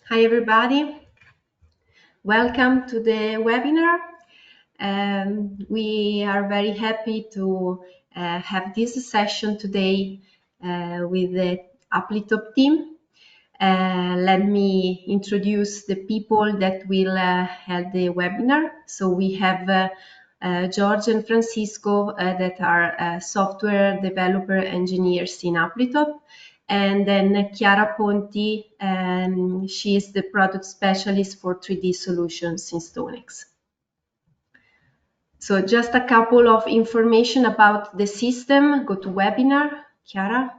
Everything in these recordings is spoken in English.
Hi everybody, welcome to the webinar. We are very happy to have this session today with the Aplitop team. Let me introduce the people that will have the webinar. So we have George and Francisco that are software developer engineers in Aplitop. And then Chiara Ponti, she is the product specialist for 3D solutions in Stonex. So just a couple of information about the system. Go to webinar, Chiara.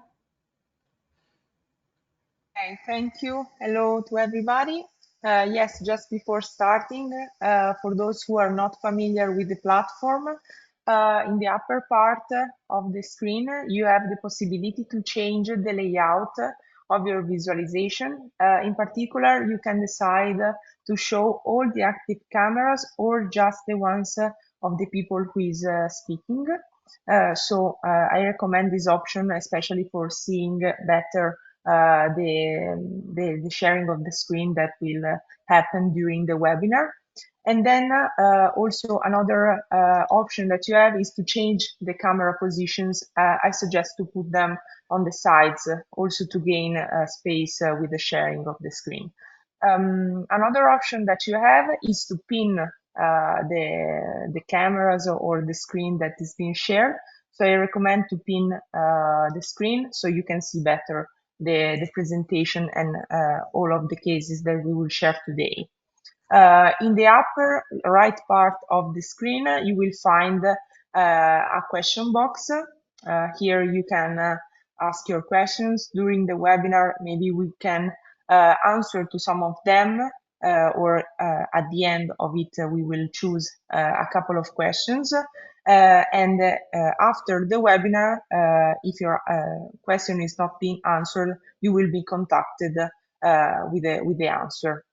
Okay, thank you. Hello to everybody. Yes, just before starting, for those who are not familiar with the platform, in the upper part of the screen, you have the possibility to change the layout of your visualization. In particular, you can decide to show all the active cameras or just the ones of the people who is speaking. I recommend this option, especially for seeing better the sharing of the screen that will happen during the webinar. And then also another option that you have is to change the camera positions. I suggest to put them on the sides also to gain space with the sharing of the screen. Another option that you have is to pin the cameras or the screen that is being shared. So I recommend to pin the screen so you can see better the presentation and all of the cases that we will share today. In the upper right part of the screen, you will find a question box. Here you can ask your questions during the webinar. Maybe we can answer to some of them, or at the end of it, we will choose a couple of questions. And after the webinar, if your question is not being answered, you will be contacted with the answer.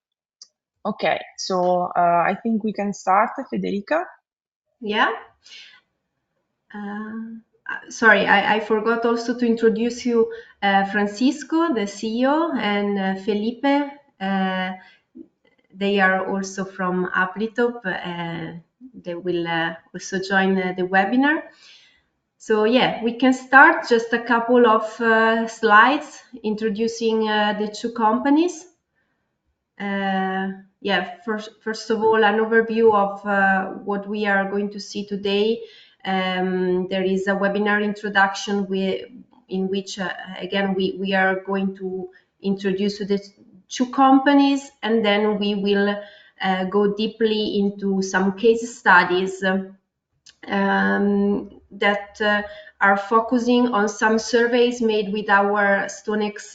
Okay, so I think we can start, Federica. Yeah. Sorry, I forgot also to introduce you Francisco, the CEO, and Felipe. They are also from Aplitop. They will also join the webinar. So yeah, we can start just a couple of slides introducing the two companies. Yeah, first of all, an overview of what we are going to see today. There is a webinar introduction in which, again, we are going to introduce the two companies, and then we will go deeply into some case studies that are focusing on some surveys made with our Stonex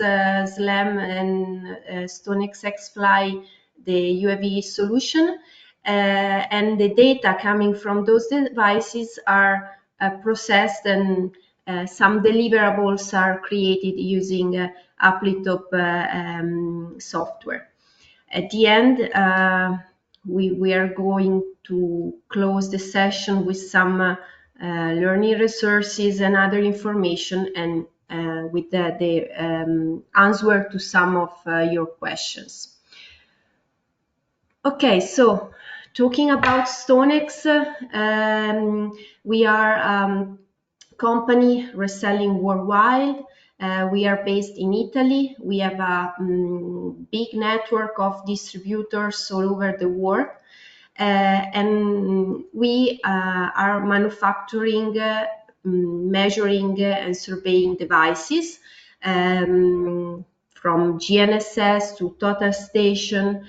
SLAM and Stonex XFly, the UAV solution. And the data coming from those devices are processed, and some deliverables are created using Aplitop software. At the end, we are going to close the session with some learning resources and other information, and with the answer to some of your questions. Okay, so talking about Stonex, we are a company reselling worldwide. We are based in Italy. We have a big network of distributors all over the world. And we are manufacturing, measuring, and surveying devices, from GNSS to total station,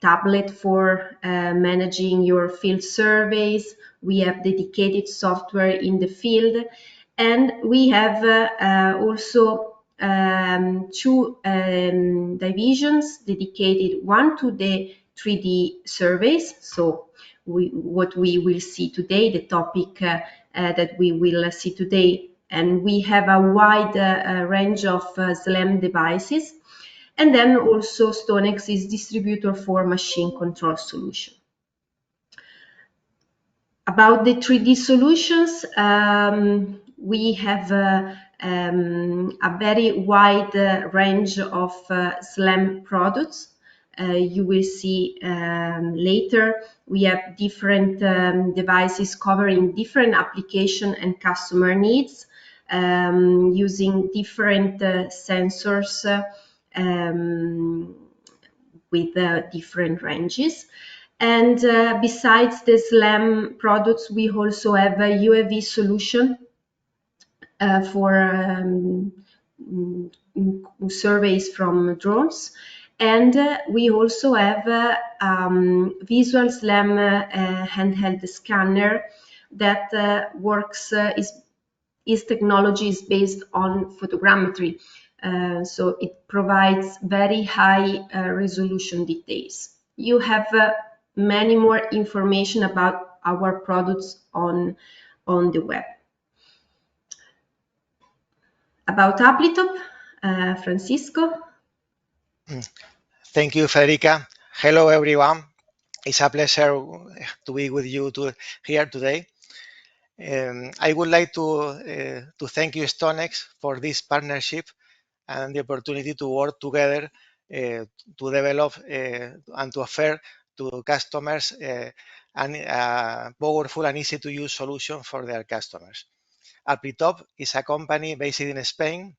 tablet for managing your field surveys. We have dedicated software in the field, and we have also two divisions dedicated, one to the 3D surveys. So what we will see today, the topic that we will see today, and we have a wide range of SLAM devices. And then also Stonex is distributor for machine control solution. About the 3D solutions, we have a very wide range of SLAM products. You will see later we have different devices covering different application and customer needs, using different sensors with different ranges. And besides the SLAM products, we also have a UAV solution for surveys from drones. And we also have Visual SLAM handheld scanner that works, its technology is based on photogrammetry. So it provides very high resolution details. You have many more information about our products on the web. About Aplitop, Francisco. Thank you, Federica. Hello, everyone. It's a pleasure to be with you here today. I would like to thank you, Stonex, for this partnership and the opportunity to work together to develop and to offer to customers a powerful and easy to use solution for their customers. Aplitop is a company based in Spain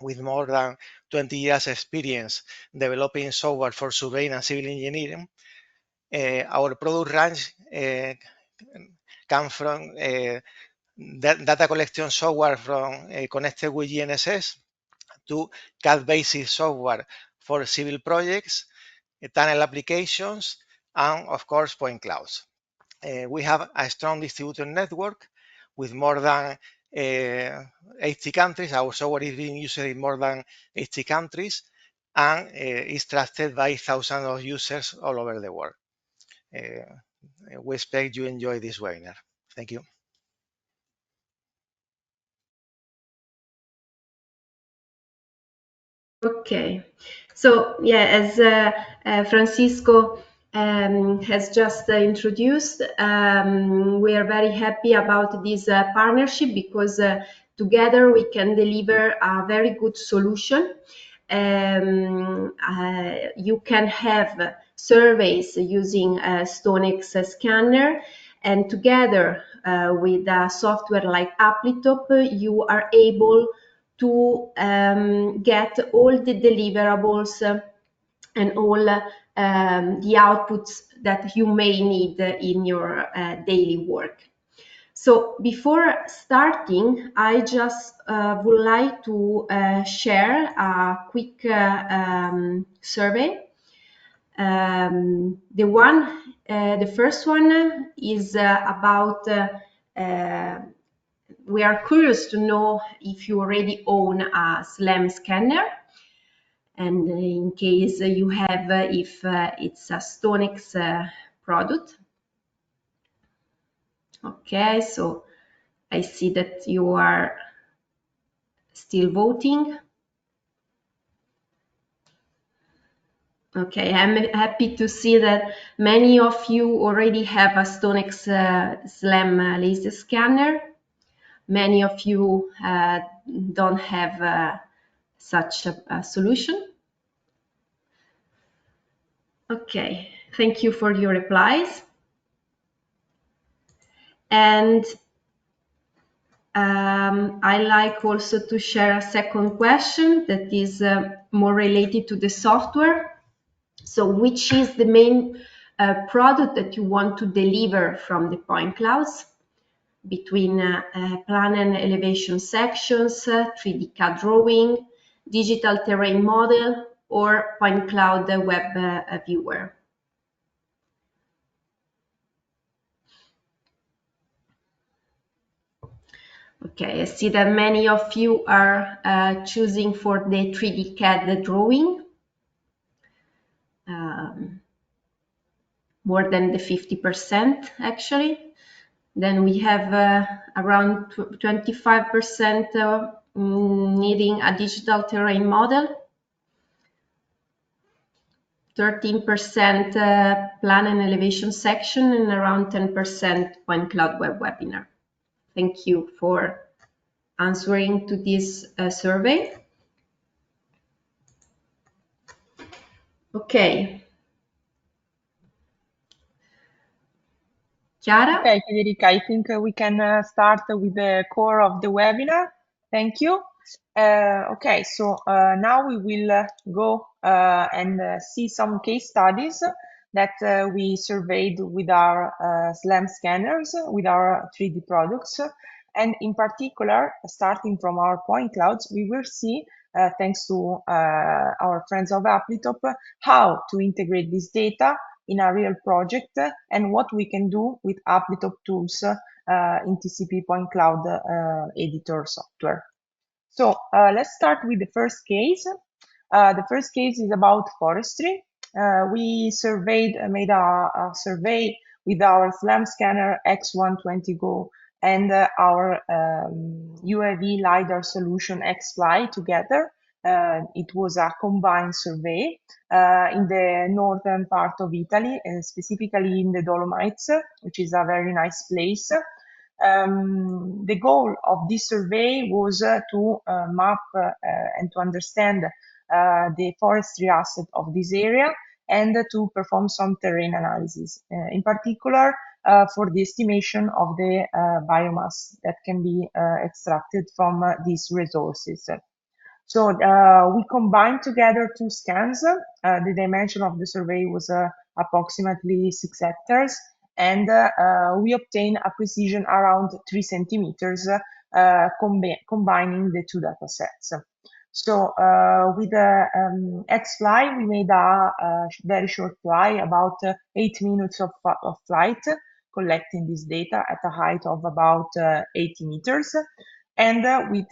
with more than 20 years experience developing software for surveying and civil engineering. Our product range comes from data collection software from connected with GNSS to CAD-based software for civil projects, tunnel applications, and of course, point clouds. We have a strong distributor network with more than 80 countries. Our software is being used in more than 80 countries and is trusted by thousands of users all over the world. We expect you enjoy this webinar. Thank you. Okay, so yeah, as Francisco has just introduced, we are very happy about this partnership because together we can deliver a very good solution. You can have surveys using a Stonex scanner, and together with a software like Aplitop, you are able to get all the deliverables and all the outputs that you may need in your daily work. So before starting, I just would like to share a quick survey. The first one is about we are curious to know if you already own a SLAM scanner, and in case you have, if it's a Stonex product. Okay, so I see that you are still voting. Okay, I'm happy to see that many of you already have a Stonex SLAM laser scanner. Many of you don't have such a solution. Okay, thank you for your replies. And I like also to share a second question that is more related to the software. So which is the main product that you want to deliver from the point clouds between plan and elevation sections, 3D CAD drawing, digital terrain model, or point cloud web viewer? Okay, I see that many of you are choosing for the 3D CAD drawing. More than the 50% actually. Then we have around 25% needing a digital terrain model, 13% plan and elevation section, and around 10% point cloud web webinar. Thank you for answering to this survey? Okay. Chiara? Okay, Federica, I think we can start with the core of the webinar. Thank you. Okay, so now we will go and see some case studies that we surveyed with our SLAM scanners, with our 3D products. And in particular, starting from our point clouds, we will see, thanks to our friends of Aplitop, how to integrate this data in a real project and what we can do with Aplitop tools in TCP point cloud editor software. So let's start with the first case. The first case is about forestry. We made a survey with our SLAM scanner X120 Go and our UAV LiDAR solution XFly together. It was a combined survey in the northern part of Italy, and specifically in the Dolomites, which is a very nice place. The goal of this survey was to map and to understand the forestry asset of this area and to perform some terrain analysis, in particular for the estimation of the biomass that can be extracted from these resources. So we combined together two scans. The dimension of the survey was approximately 6 hectares, and we obtained a precision around 3 centimeters, combining the two data sets. So with the XFly, we made a very short fly, about 8 minutes of flight, collecting this data at a height of about 80 meters. And with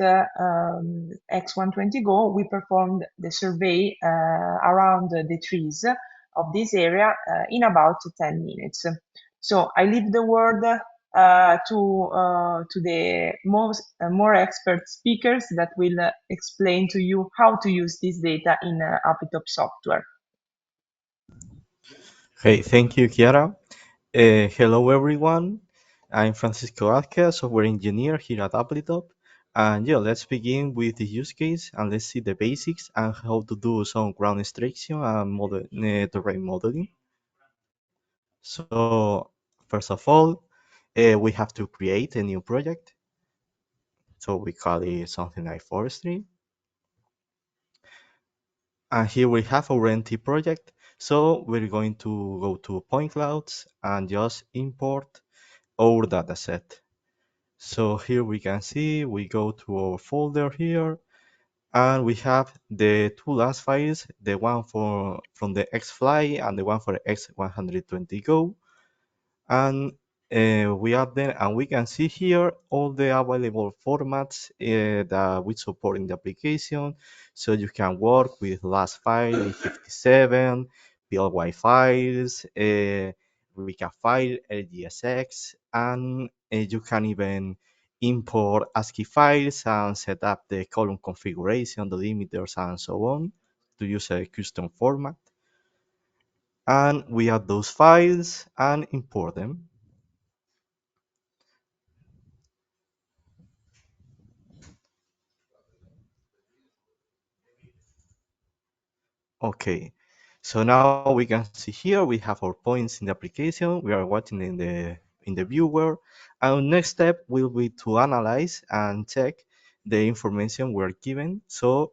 X120 Go, we performed the survey around the trees of this area in about 10 minutes. So I leave the word to the more expert speakers that will explain to you how to use this data in Aplitop software. Hey, thank you, Chiara. Hello, everyone. I'm Francisco Vázquez, software engineer here at Aplitop. And yeah, let's begin with the use case and let's see the basics and how to do some ground extraction and terrain modeling. So, first of all, we have to create a new project. So we call it something like forestry. And here we have our empty project. So we're going to go to point clouds and just import our dataset. So here we can see we go to our folder here and we have the two last files, the one from the XFly and the one for X120 Go. And we add them and we can see here all the available formats that we support in the application. So you can work with last file, A57, PLY files, recap file, LGSX, and you can even import ASCII files and set up the column configuration, the limiters, and so on to use a custom format. And we add those files and import them. Okay, so now we can see here we have our points in the application. We are watching in the viewer. Our next step will be to analyze and check the information we're given. So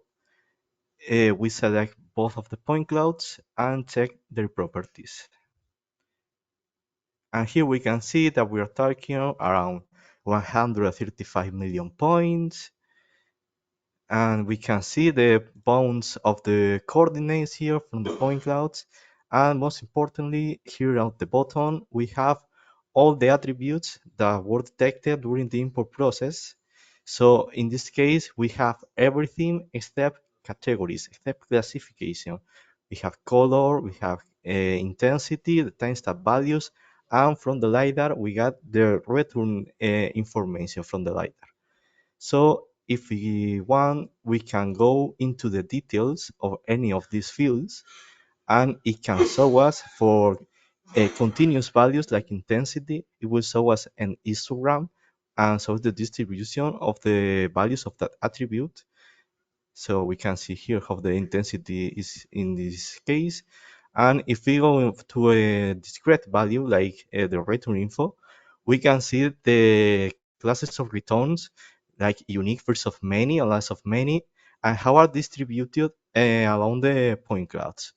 we select both of the point clouds and check their properties. And here we can see that we are talking around 135 million points. And we can see the bounds of the coordinates here from the point clouds. And most importantly, here at the bottom, we have all the attributes that were detected during the import process. So in this case, we have everything except categories, except classification. We have color, we have intensity, the timestamp values, and from the LiDAR, we got the return information from the LiDAR. So if we want, we can go into the details of any of these fields, and it can show us for continuous values like intensity. It will show us an histogram and so the distribution of the values of that attribute. So we can see here how the intensity is in this case. And if we go to a discrete value like the return info, we can see the classes of returns like unique versus many and less of many, and how are distributed along the point clouds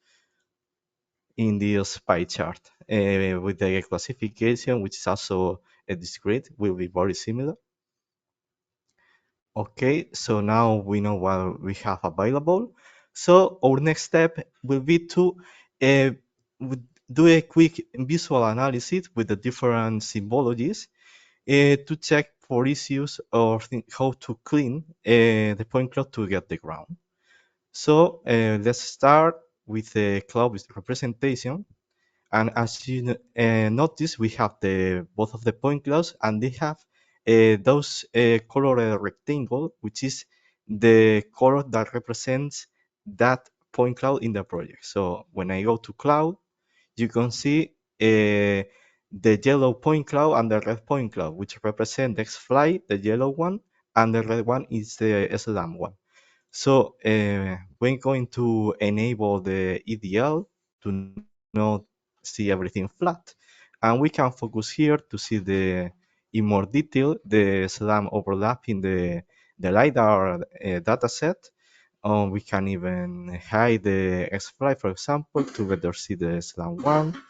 in this pie chart with the classification, which is also a discrete, will be very similar. Okay, so now we know what we have available. So our next step will be to uh, do a quick visual analysis with the different symbologies to check for issues or how to clean the point cloud to get the ground. So let's start with the cloud representation. And as you notice, we have the both of the point clouds, and they have those colored rectangle, which is the color that represents that point cloud in the project. So when I go to cloud, you can see the yellow point cloud and the red point cloud, which represent the X-Fly, the yellow one, and the red one is the SLAM one. So we're going to enable the EDL to not see everything flat. And we can focus here to see in more detail the SLAM overlap in the LiDAR dataset. We can even hide the X-Fly, for example, to better see the SLAM one.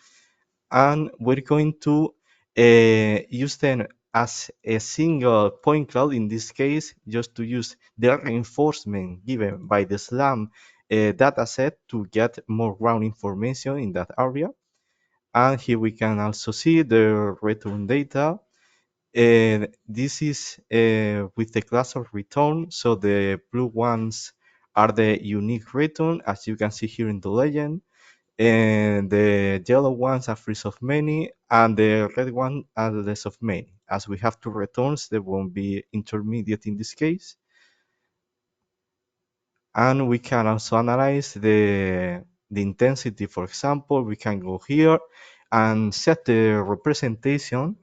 And we're going to use them as a single point cloud in this case, just to use the reinforcement given by the SLAM dataset to get more ground information in that area. And here we can also see the return data. This is with the class of return. So the blue ones are the unique return, as you can see here in the legend. And the yellow ones are free of many, and the red one are less of many. As we have two returns, there won't be intermediate in this case. And we can also analyze the intensity. For example, we can go here and set the representation,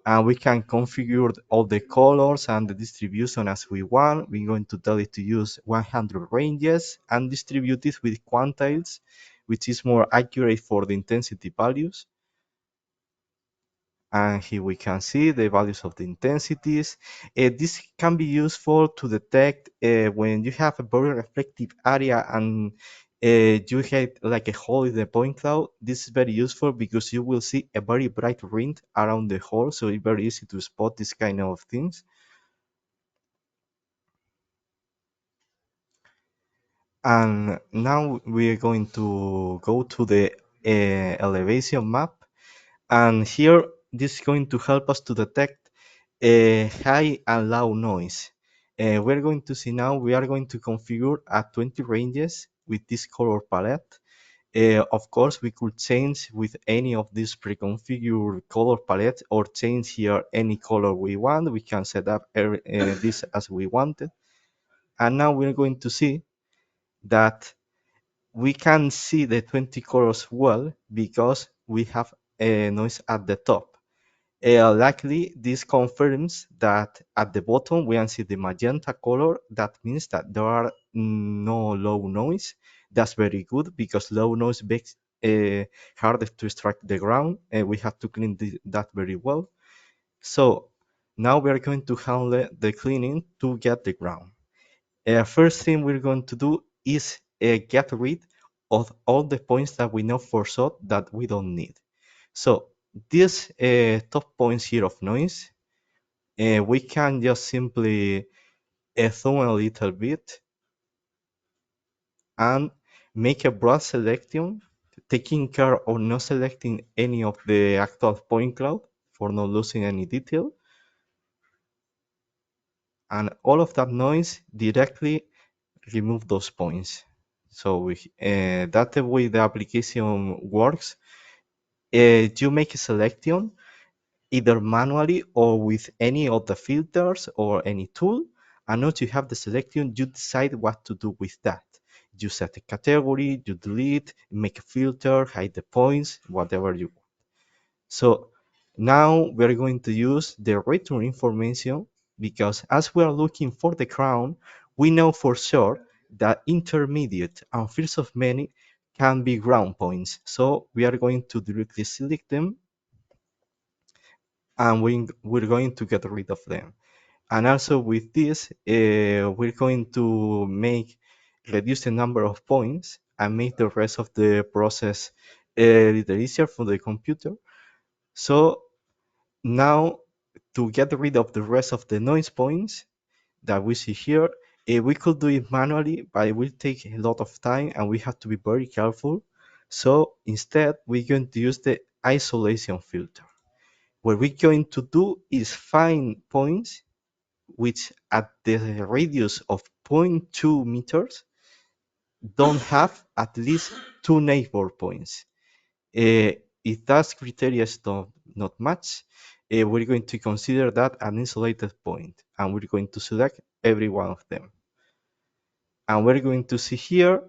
and we can configure all the colors and the distribution as we want. We're going to tell it to use 100 ranges and distribute it with quantiles, which is more accurate for the intensity values. And here we can see the values of the intensities. This can be useful to detect when you have a very reflective area and you have like a hole in the point cloud. This is very useful because you will see a very bright ring around the hole, so it's very easy to spot this kind of things. And now we are going to go to the elevation map. And here, this is going to help us to detect high and low noise. We're going to see now, we are going to configure at 20 ranges with this color palette. Of course, we could change with any of these pre-configured color palettes or change here any color we want. We can set up this as we wanted. And now we're going to see that we can see the 20 colors well because we have a noise at the top. Likely, this confirms that at the bottom we can see the magenta color. That means that there are no low noise. That's very good because low noise makes harder to strike the ground. We have to clean that very well. So now we are going to handle the cleaning to get the ground. First thing we're going to do is get rid of all the points that we know for sure that we don't need. So these top points here of noise, we can just simply zoom a little bit and make a broad selection, taking care of not selecting any of the actual point cloud for not losing any detail. And all of that noise directly remove those points. So that's the way the application works. You make a selection either manually or with any of the filters or any tool. And once you have the selection, you decide what to do with that. You set a category, you delete, make a filter, hide the points, whatever you want. So Now we're going to use the return information because as we are looking for the crown, we know for sure that intermediate and first of many can be ground points. So we are going to directly select them and we're going to get rid of them. And also with this, we're going to reduce the number of points and make the rest of the process a little easier for the computer. So now to get rid of the rest of the noise points that we see here, we could do it manually, but it will take a lot of time and we have to be very careful. So instead, we're going to use the isolation filter. What we're going to do is find points which at the radius of zero point 0.2 meters don't have at least two neighbor points. If that criteria is not match, we're going to consider that an isolated point, and we're going to select every one of them. And we're going to see here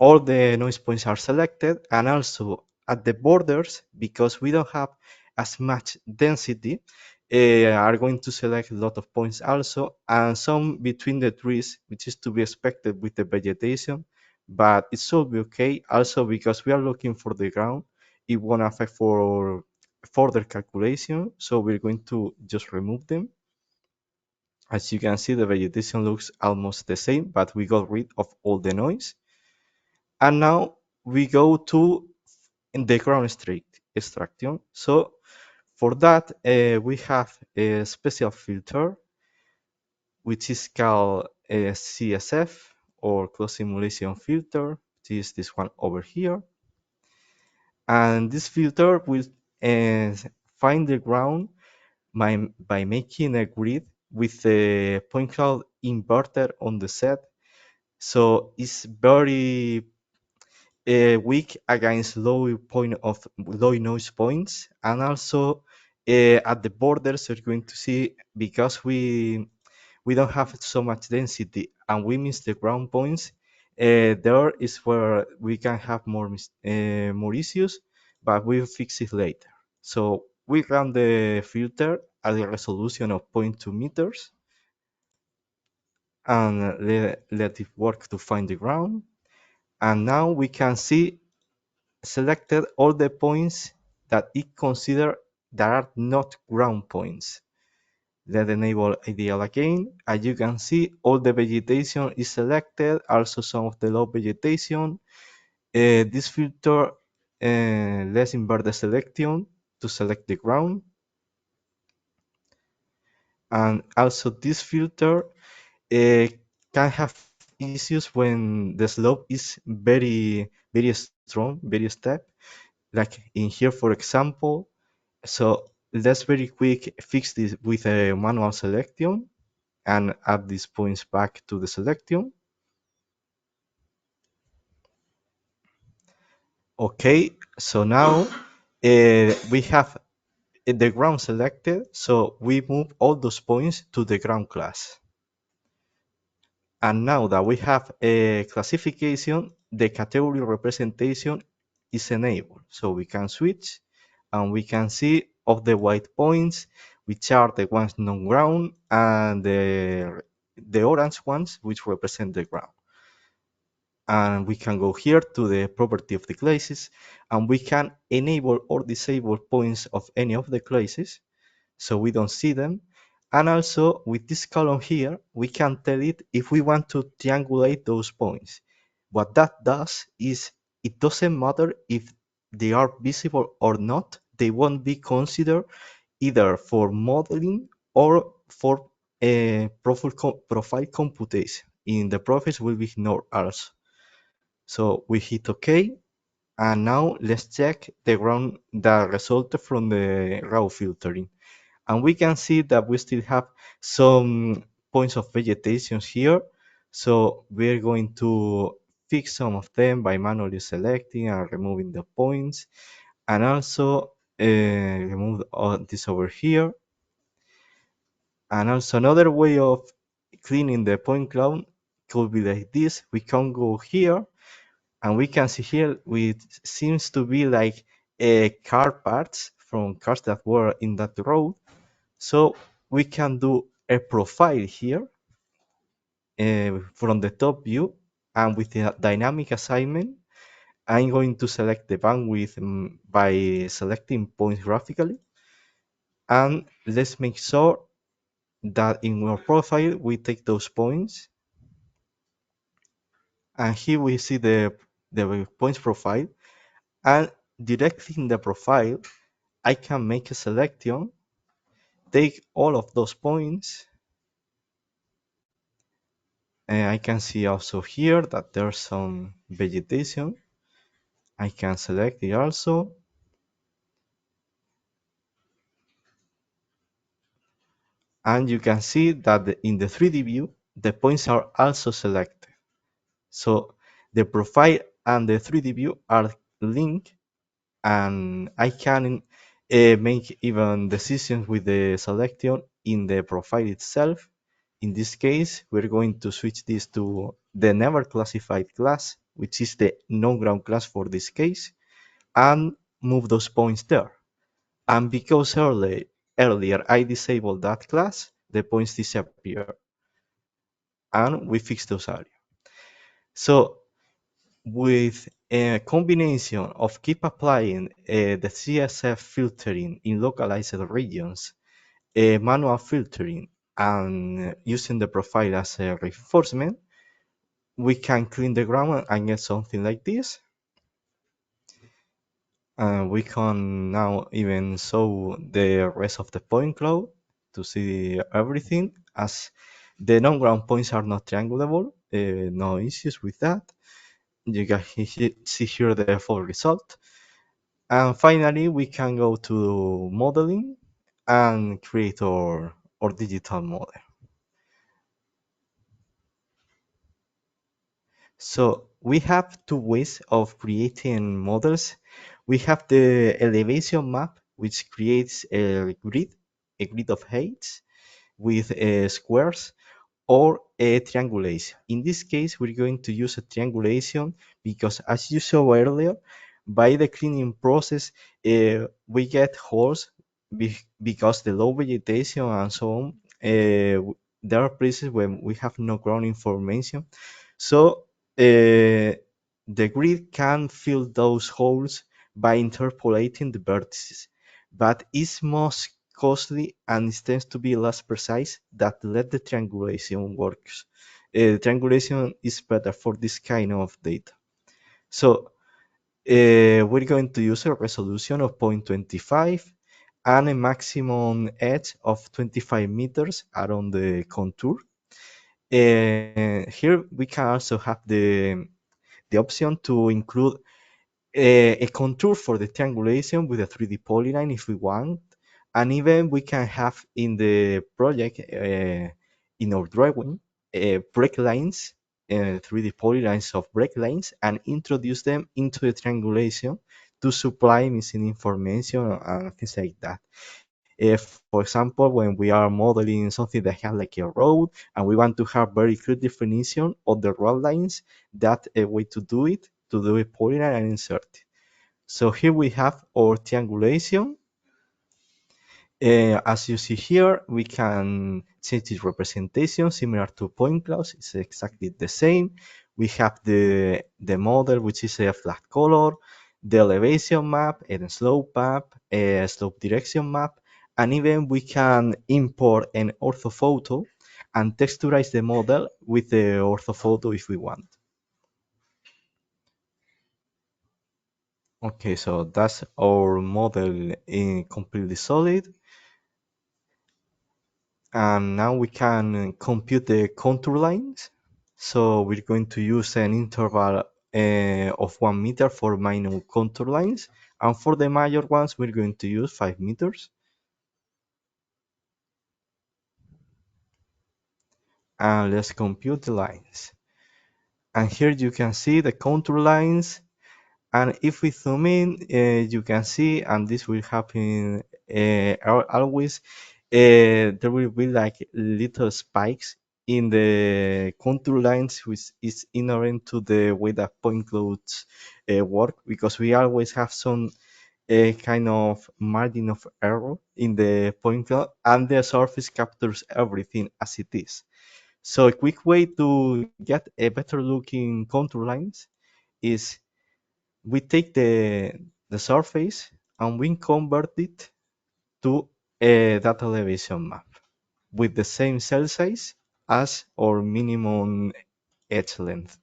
all the noise points are selected, and also at the borders, because we don't have as much density, are going to select a lot of points also, and some between the trees, which is to be expected with the vegetation, but it should be okay also because we are looking for the ground. It won't affect for further calculation, so we're going to just remove them. As you can see, the vegetation looks almost the same, but we got rid of all the noise. And now we go to the ground extraction. So for that, we have a special filter, which is called a CSF or closed simulation filter, which is this one over here. And this filter will uh, find the ground by making a grid with a point cloud inverter on the set. So it's very weak against low noise points, and also at the borders you're going to see, because we don't have so much density and we miss the ground points, there is where we can have more issues, but we'll fix it later. So we run the filter at a resolution of 0.2 meters and let it work to find the ground. And now we can see selected all the points that it considered that are not ground points. Let enable ideal again. As you can see, all the vegetation is selected, also some of the low vegetation. This filter let's invert the selection to select the ground. And also this filter can have issues when the slope is very strong, very steep. Like in here, for example. So let's very quick fix this with a manual selection and add these points back to the selection. Okay, so now we have the ground selected, so we move all those points to the ground class. And now that we have a classification, the category representation is enabled. So we can switch and we can see of the white points, which are the ones non-ground, and the orange ones, which represent the ground. And we can go here to the property of the classes, and we can enable or disable points of any of the classes, so we don't see them. And also with this column here, we can tell it if we want to triangulate those points. What that does is it doesn't matter if they are visible or not, they won't be considered either for modeling or for a profile computation. In the profiles will be ignored also. So we hit OK, and now let's check the ground that resulted from the raw filtering. And we can see that we still have some points of vegetation here. So we're going to fix some of them by manually selecting and removing the points. And also remove all this over here. And also another way of cleaning the point cloud could be like this. We can go here and we can see here, which seems to be like car parts from cars that were in that road. So we can do a profile here from the top view, and with the dynamic assignment, I'm going to select the bandwidth by selecting points graphically. And let's make sure that in our profile we take those points. And here we see the points profile. And directly in the profile, I can make a selection, take all of those points. And I can see also here that there's some vegetation. I can select it also. And you can see that in the 3D view, the points are also selected. So the profile and the 3D view are linked, and I can make even decisions with the selection in the profile itself. In this case, we're going to switch this to the never classified class, which is the non-ground class for this case, and move those points there. And because earlier I disabled that class, the points disappear, and we fix those areas. So with a combination of keep applying the CSF filtering in localized regions, manual filtering, and using the profile as a reinforcement, we can clean the ground and get something like this. We can now even show the rest of the point cloud to see everything, as the non-ground points are not triangulable. No issues with that. You can see here the full result. And finally, we can go to modeling and create our digital model. So we have two ways of creating models. We have the elevation map, which creates a grid of heights with squares, or a triangulation. In this case, we're going to use a triangulation because, as you saw earlier, by the cleaning process, we get holes because the low vegetation and so on. There are places where we have no ground information. So the grid can fill those holes by interpolating the vertices, but it's most costly and it tends to be less precise that let the triangulation works. Triangulation is better for this kind of data. So we're going to use a resolution of 0.25 and a maximum edge of 25 meters around the contour. Here we can also have the option to include a contour for the triangulation with a 3D polyline if we want. And even we can have in the project, in our drawing, break lines, 3D polylines of break lines, and introduce them into the triangulation to supply missing information and things like that. For example, when we are modeling something that has like a road and we want to have very clear definition of the road lines, that's a way to do it, to do a polyline and insert it. So here we have our triangulation. As you see here, we can change its representation similar to point clouds. It's exactly the same. We have the model, which is a flat color, the elevation map, and slope map, a slope direction map, and even we can import an orthophoto and texturize the model with the orthophoto if we want. Okay, so that's our model in completely solid. And now we can compute the contour lines. So we're going to use an interval of 1 meter for minor contour lines. And for the major ones, we're going to use 5 meters. And let's compute the lines. And here you can see the contour lines. And if we zoom in, you can see, and this will happen always, there will be like little spikes in the contour lines, which is inherent to the way that point clouds work, because we always have some a kind of margin of error in the point cloud, and the surface captures everything as it is. So a quick way to get a better looking contour lines is we take the surface and we convert it to a data elevation map with the same cell size as our minimum edge length.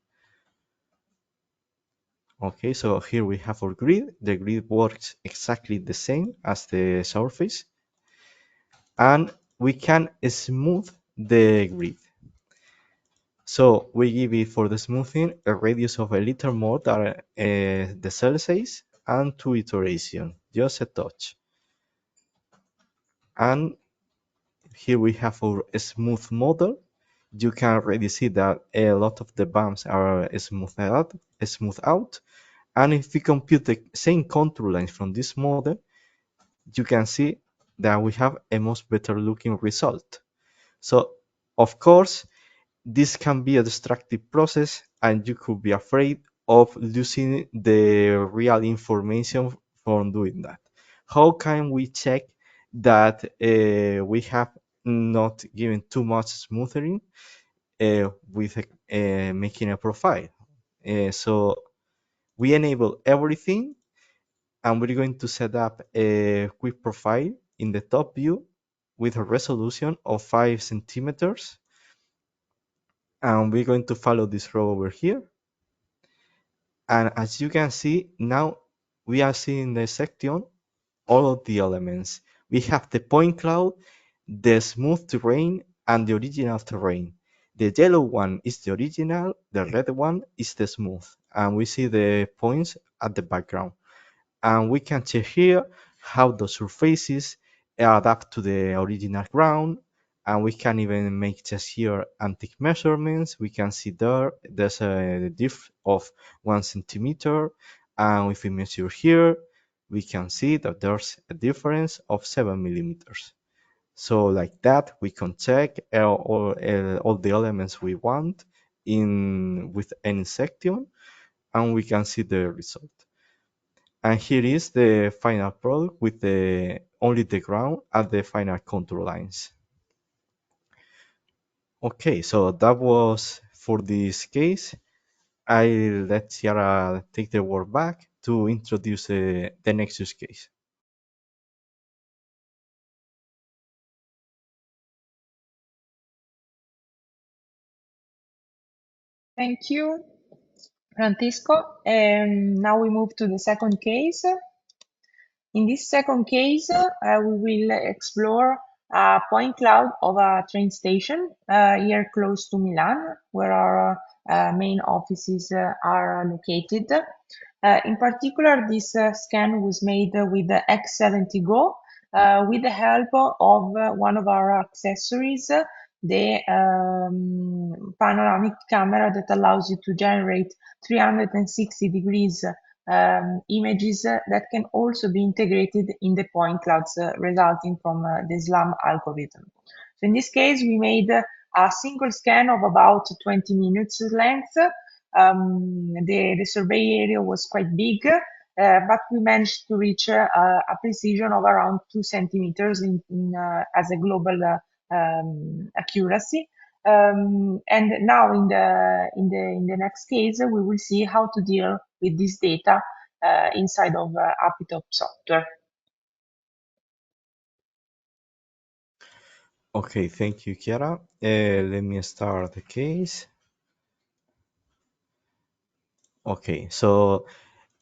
Okay, so here we have our grid. The grid works exactly the same as the surface, and we can smooth the grid. So we give it for the smoothing a radius of a little more than the cell size and 2 iteration, just a touch. And here we have our smooth model. You can already see that a lot of the bumps are smooth out. And if we compute the same contour lines from this model, you can see that we have a much better looking result. So of course, this can be a destructive process and you could be afraid of losing the real information from doing that. How can we check that we have not given too much smoothing with making a profile? So we enable everything, and we're going to set up a quick profile in the top view with a resolution of 5 centimeters. And we're going to follow this row over here. And as you can see, now we are seeing the section all of the elements. We have the point cloud, the smooth terrain, and the original terrain. The yellow one is the original, the red one is the smooth, and we see the points at the background. And we can check here how the surfaces adapt to the original ground, and we can even make tests here and take measurements. We can see there's a diff of 1 centimeter, and if we measure here, we can see that there's a difference of 7 millimeters. So like that, we can check all the elements we want in with any section, and we can see the result. And here is the final product with only the ground at the final contour lines. Okay, so that was for this case. I let Ciara take the word back to introduce the next use case. Thank you, Francisco. Now we move to the second case. In this second case, we will explore a point cloud of a train station here close to Milan, where our main offices are located. In particular, this scan was made with the X70 Go with the help of one of our accessories, the panoramic camera that allows you to generate 360 degrees images that can also be integrated in the point clouds resulting from the SLAM algorithm. So in this case, we made a single scan of about 20 minutes length. The survey area was quite big, but we managed to reach a precision of around 2 centimeters as a global accuracy. And now in the next case, we will see how to deal with this data inside of Aplitop software. Okay, thank you, Chiara. Let me start the case. Okay, so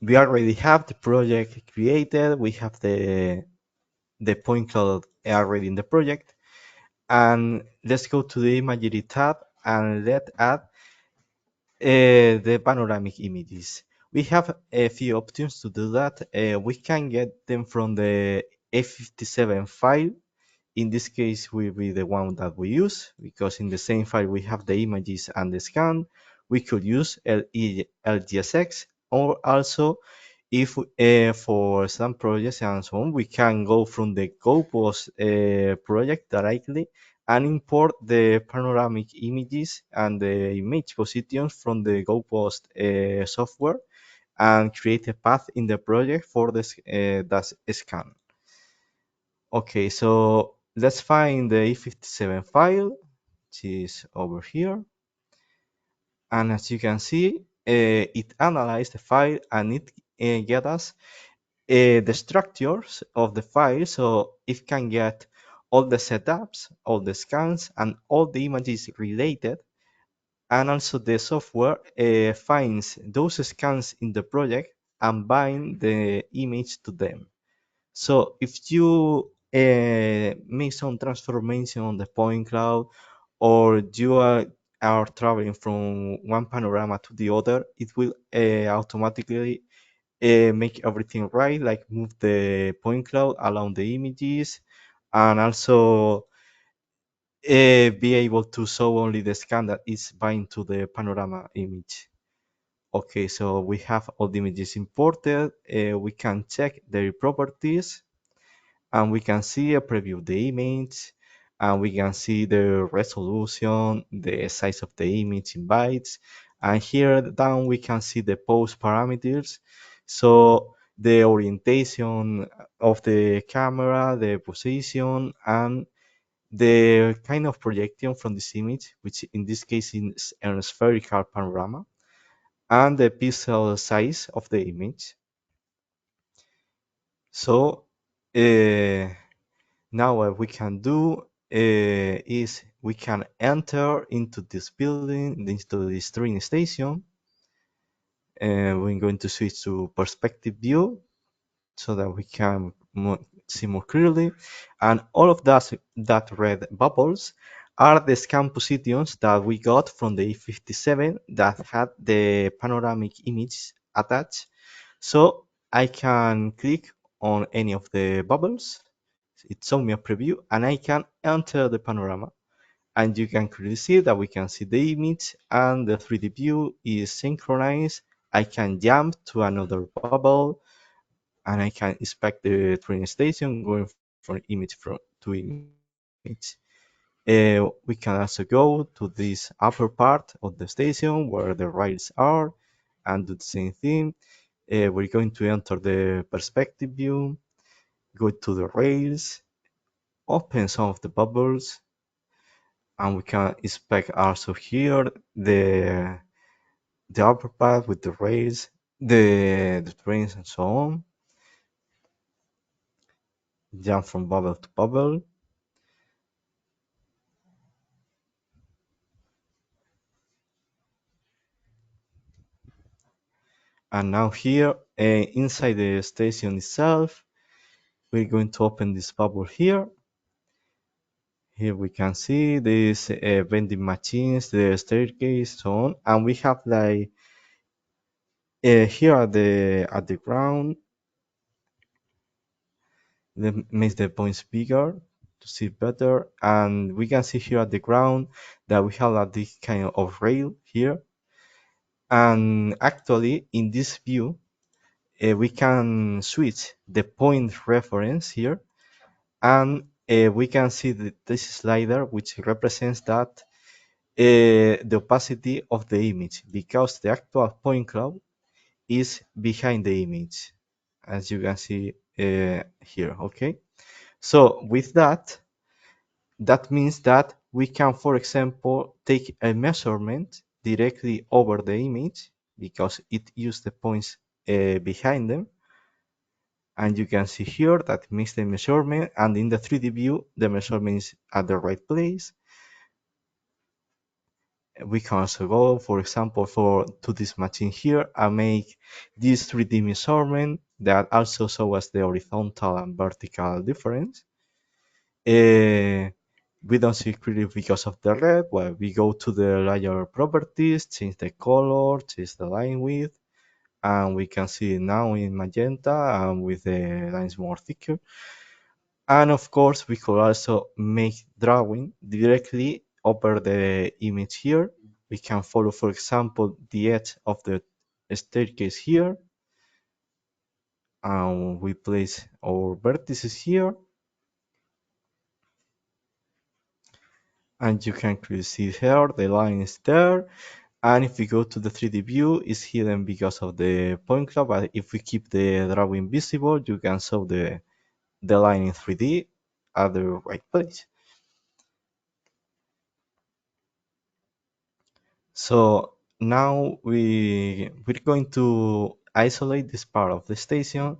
we already have the project created. We have the point cloud already in the project. And let's go to the imagery tab and let's add the panoramic images. We have a few options to do that. We can get them from the A57 file. In this case, will be the one that we use because in the same file we have the images and the scan. We could use LGSX, or also if for some projects and so on, we can go from the GoPost project directly and import the panoramic images and the image positions from the GoPost software and create a path in the project for this that scan. Okay, so let's find the E57 file, which is over here. And as you can see, it analyzed the file and it get us the structures of the file, so it can get all the setups, all the scans, and all the images related. And also the software finds those scans in the project and bind the image to them. So if you make some transformation on the point cloud, or you are traveling from one panorama to the other, it will automatically make everything right, like move the point cloud along the images, and also be able to show only the scan that is bind to the panorama image. Okay, so we have all the images imported. We can check their properties, and we can see a preview of the image, and we can see the resolution, the size of the image in bytes, and here down we can see the pose parameters, so the orientation of the camera, the position, and the kind of projection from this image, which in this case is a spherical panorama, and the pixel size of the image. So now what we can do is we can enter into this building, into this train station, and we're going to switch to perspective view so that we can see more clearly. And all of that red bubbles are the scan positions that we got from the E57 that had the panoramic image attached. So I can click on any of the bubbles. It shows me a preview, and I can enter the panorama. And you can clearly see that we can see the image, and the 3D view is synchronized. I can jump to another bubble, and I can inspect the train station going from image to image. We can also go to this upper part of the station where the rails are and do the same thing. We're going to enter the perspective view, go to the rails, open some of the bubbles, and we can inspect also here the upper part with the rails, the trains, and so on. Jump from bubble to bubble. And now here, inside the station itself, we're going to open this bubble here. Here we can see these vending machines, the staircase, so on. And we have like here at the ground, that makes the points bigger to see better. And we can see here at the ground that we have this kind of rail here. And actually, in this view, we can switch the point reference here, and we can see this slider which represents that the opacity of the image, because the actual point cloud is behind the image, as you can see here. Okay, so with that means that we can, for example, take a measurement directly over the image because it used the points behind them. And you can see here that it makes the measurement, and in the 3D view, the measurement is at the right place. We can also go, for example, to this machine here and make this 3D measurement that also shows us the horizontal and vertical difference. We don't see it clearly because of the red. Well, we go to the layer properties, change the color, change the line width, and we can see it now in magenta and with the lines more thicker. And of course, we could also make drawing directly over the image here. We can follow, for example, the edge of the staircase here. And we place our vertices here. And you can clearly see here, the line is there. And if we go to the 3D view, it's hidden because of the point cloud, but if we keep the drawing visible, you can show the line in 3D at the right place. So now we're going to isolate this part of the station,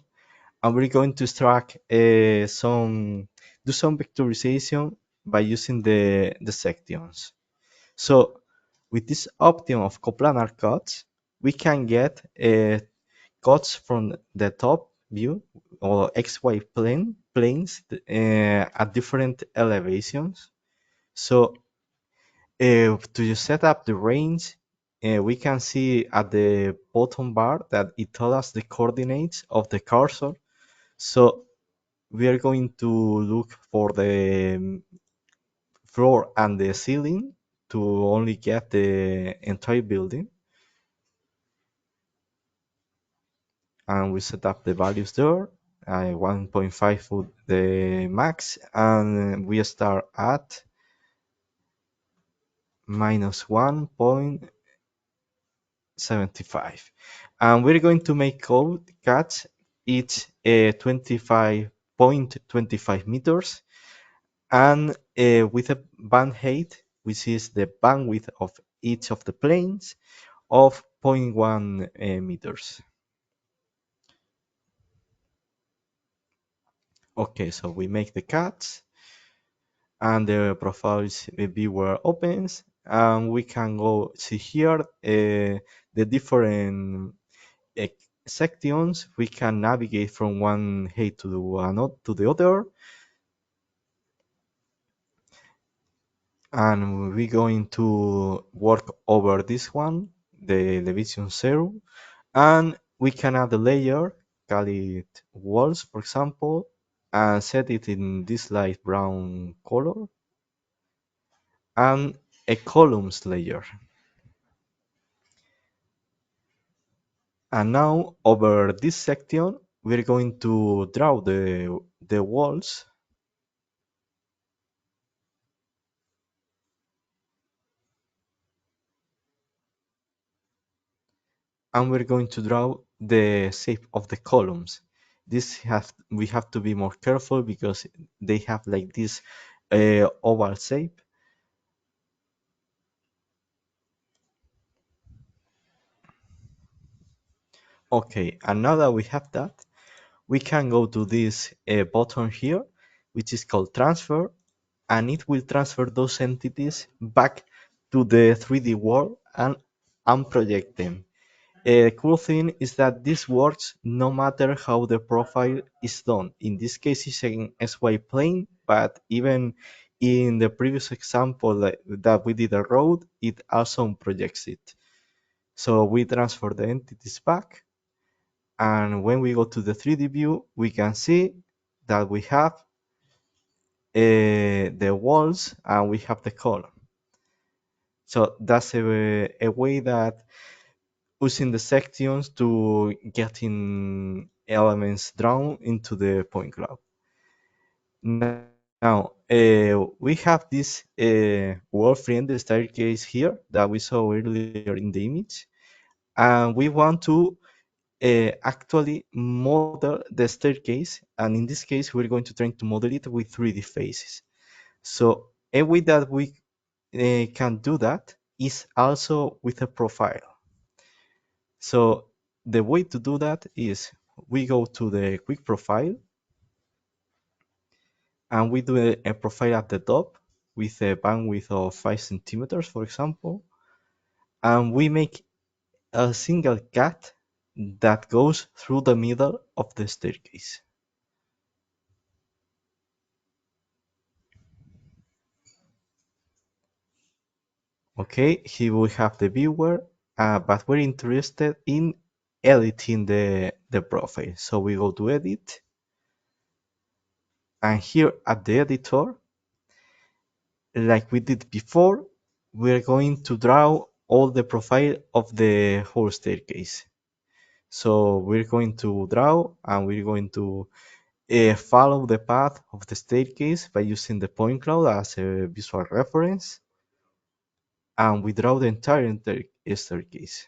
and we're going to extract do some vectorization by using the sections. So with this option of coplanar cuts, we can get cuts from the top view or XY planes at different elevations. So to set up the range, we can see at the bottom bar that it tells us the coordinates of the cursor. So we are going to look for the floor and the ceiling to only get the entire building. And we set up the values there. 1.5 for the max, and we start at -1.75. And we're going to make code cuts each 25.25 meters, and with a band height, which is the bandwidth of each of the planes, of 0.1 meters. Okay, so we make the cuts, and the profiles viewer opens, and we can go see here the different uh, sections. We can navigate from one height to the other, and we're going to work over this one, the division 0, and we can add a layer, call it walls, for example, and set it in this light brown color, and a columns layer. And now over this section, we're going to draw the walls, and we're going to draw the shape of the columns. We have to be more careful because they have like this oval shape. Okay, and now that we have that, we can go to this button here, which is called transfer, and it will transfer those entities back to the 3D world and unproject them. The cool thing is that this works no matter how the profile is done. In this case, it's an SY plane, but even in the previous example that we did a road, it also projects it. So we transfer the entities back, and when we go to the 3D view, we can see that we have the walls and we have the column. So that's a way that using the sections to getting elements drawn into the point cloud. Now, we have this wall-friendly staircase here that we saw earlier in the image, and we want to actually model the staircase, and in this case, we're going to try to model it with 3D faces. So a way that we can do that is also with a profile. So the way to do that is we go to the quick profile, and we do a profile at the top with a bandwidth of 5 centimeters, for example, and we make a single cut that goes through the middle of the staircase. Okay, here we have the viewer, but we're interested in editing the profile. So we go to edit, and here at the editor, like we did before, we're going to draw all the profile of the whole staircase. So we're going to draw, and we're going to follow the path of the staircase by using the point cloud as a visual reference. And we draw the entire staircase.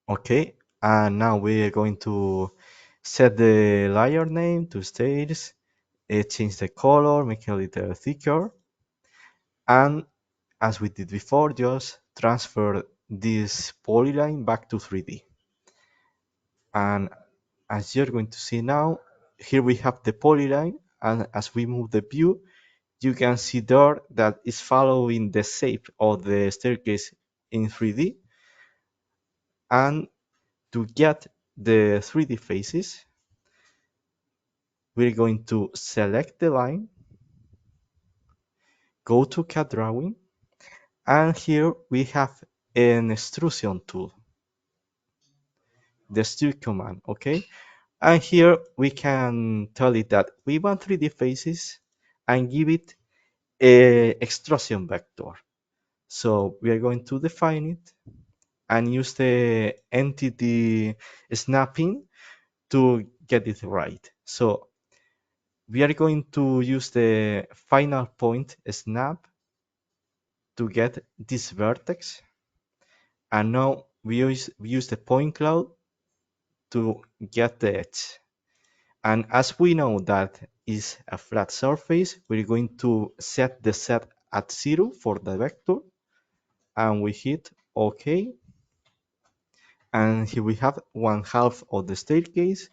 Okay, and now we are going to set the layer name to stairs, change the color, make it a little thicker, and as we did before, just transfer this polyline back to 3D. And as you're going to see now, here we have the polyline, and as we move the view, you can see there that it's following the shape of the staircase in 3D. And to get the 3D faces, we're going to select the line, go to CAD drawing, and here we have an extrusion tool, the extrude command, okay? And here we can tell it that we want 3D faces and give it a extrusion vector. So we are going to define it and use the entity snapping to get it right. So we are going to use the final point snap to get this vertex. And now we use the point cloud to get the edge. And as we know that is a flat surface, we're going to set the set at 0 for the vector. And we hit OK. And here we have 1/2 of the staircase.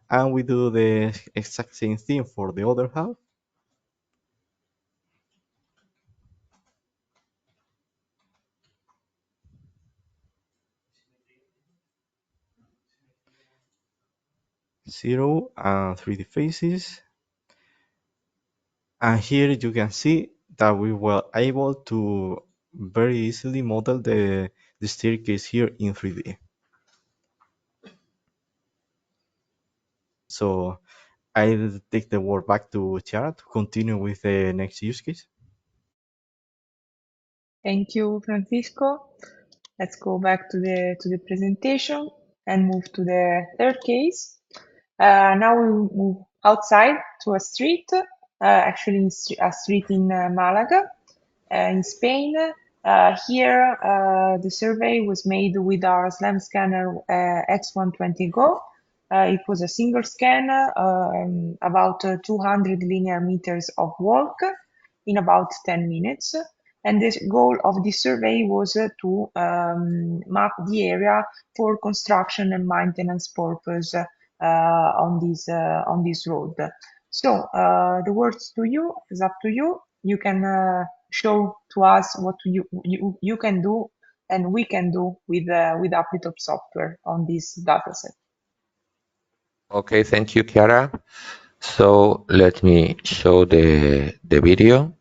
And we do the exact same thing for the other half. 0 and 3D faces. And here you can see that we were able to very easily model the staircase here in 3D. So I'll take the word back to Chiara to continue with the next use case. Thank you, Francisco. Let's go back to the presentation and move to the third case. Now we move outside to a street, actually a street in Malaga, in Spain. Here, the survey was made with our SLAM scanner X120 Go. It was a single scan, about 200 linear meters of walk in about 10 minutes. And the goal of this survey was to map the area for construction and maintenance purpose on this road. So the words to you is up to you. You can show to us what you can do and we can do with Aplitop software on this dataset. Okay, thank you, Chiara. So let me show the video.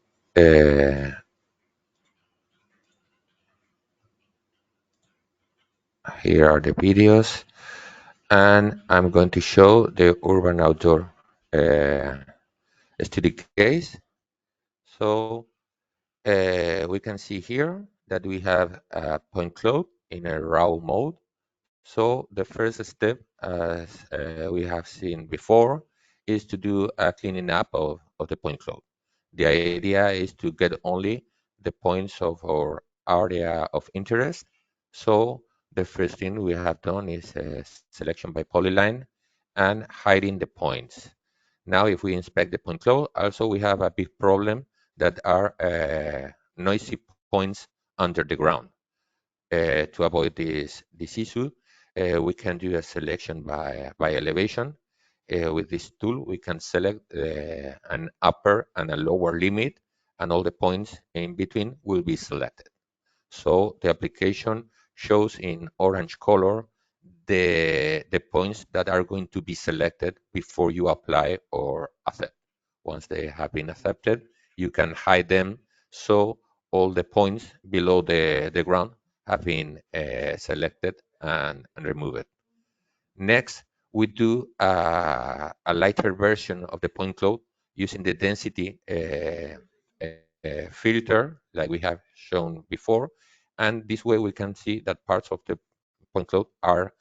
Here are the videos, and I'm going to show the urban outdoor study case. So we can see here that we have a point cloud in a raw mode. So the first step, as we have seen before, is to do a cleaning up of the point cloud. The idea is to get only the points of our area of interest. So the first thing we have done is selection by polyline and hiding the points. Now, if we inspect the point cloud, also we have a big problem that are noisy points under the ground. To avoid this issue, we can do a selection by elevation. With this tool, we can select an upper and a lower limit, and all the points in between will be selected. So the application shows in orange color the points that are going to be selected before you apply or accept. Once they have been accepted, you can hide them so all the points below the ground have been selected and removed. Next, we do a lighter version of the point cloud using the density filter like we have shown before. And this way we can see that parts of the point cloud are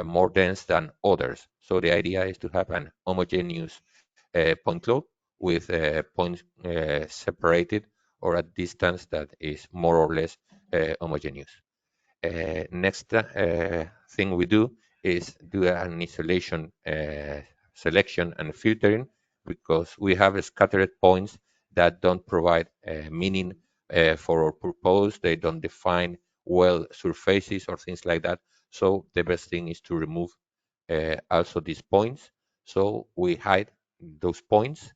more dense than others. So the idea is to have an homogeneous point cloud with points separated or at distance that is more or less homogeneous. Next thing we do is do an isolation selection and filtering, because we have scattered points that don't provide meaning for our purpose. They don't define well surfaces or things like that. So the best thing is to remove also these points. So we hide those points,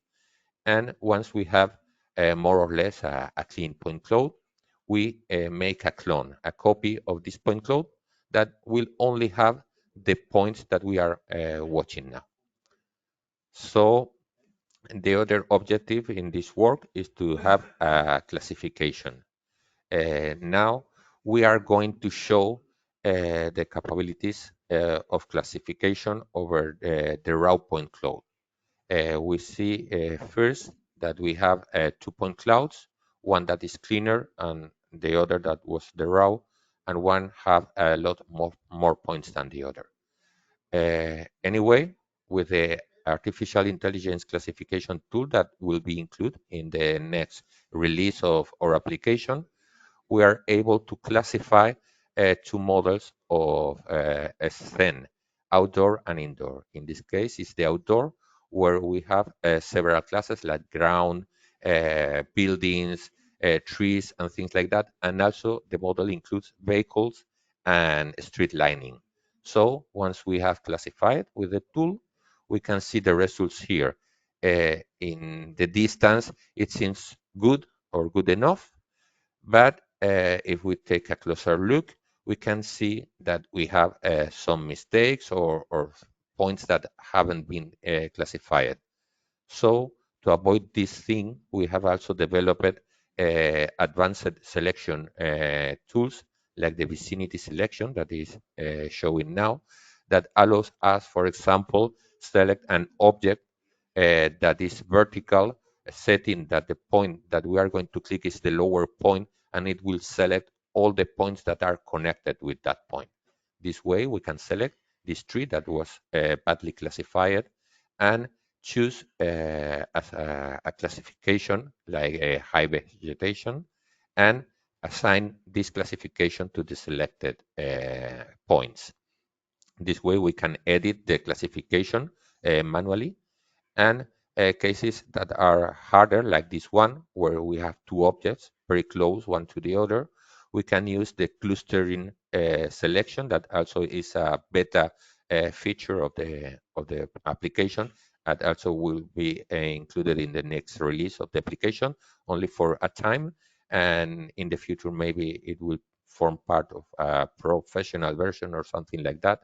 and once we have more or less a clean point cloud, we make a clone, a copy of this point cloud that will only have the points that we are watching now. So the other objective in this work is to have a classification. Now we are going to show the capabilities of classification over the raw point cloud. We see first that we have 2 point clouds, one that is cleaner and the other that was the raw, and one have a lot more points than the other. Anyway, with the artificial intelligence classification tool that will be included in the next release of our application, we are able to classify 2 models of a scene, outdoor and indoor. In this case, it's the outdoor, where we have several classes like ground, buildings, trees, and things like that. And also the model includes vehicles and street lining. So once we have classified with the tool, we can see the results here. In the distance, it seems good or good enough, but if we take a closer look, we can see that we have some mistakes or points that haven't been classified. So to avoid this thing, we have also developed advanced selection tools like the vicinity selection that is showing now, that allows us, for example, select an object that is vertical, setting that the point that we are going to click is the lower point, and it will select all the points that are connected with that point. This way, we can select this tree that was badly classified and choose as a classification like a high vegetation, and assign this classification to the selected points. This way we can edit the classification manually, and cases that are harder, like this one, where we have 2 objects very close one to the other, we can use the clustering selection that also is a beta feature of the application, and also will be included in the next release of the application only for a time, and in the future maybe it will form part of a professional version or something like that.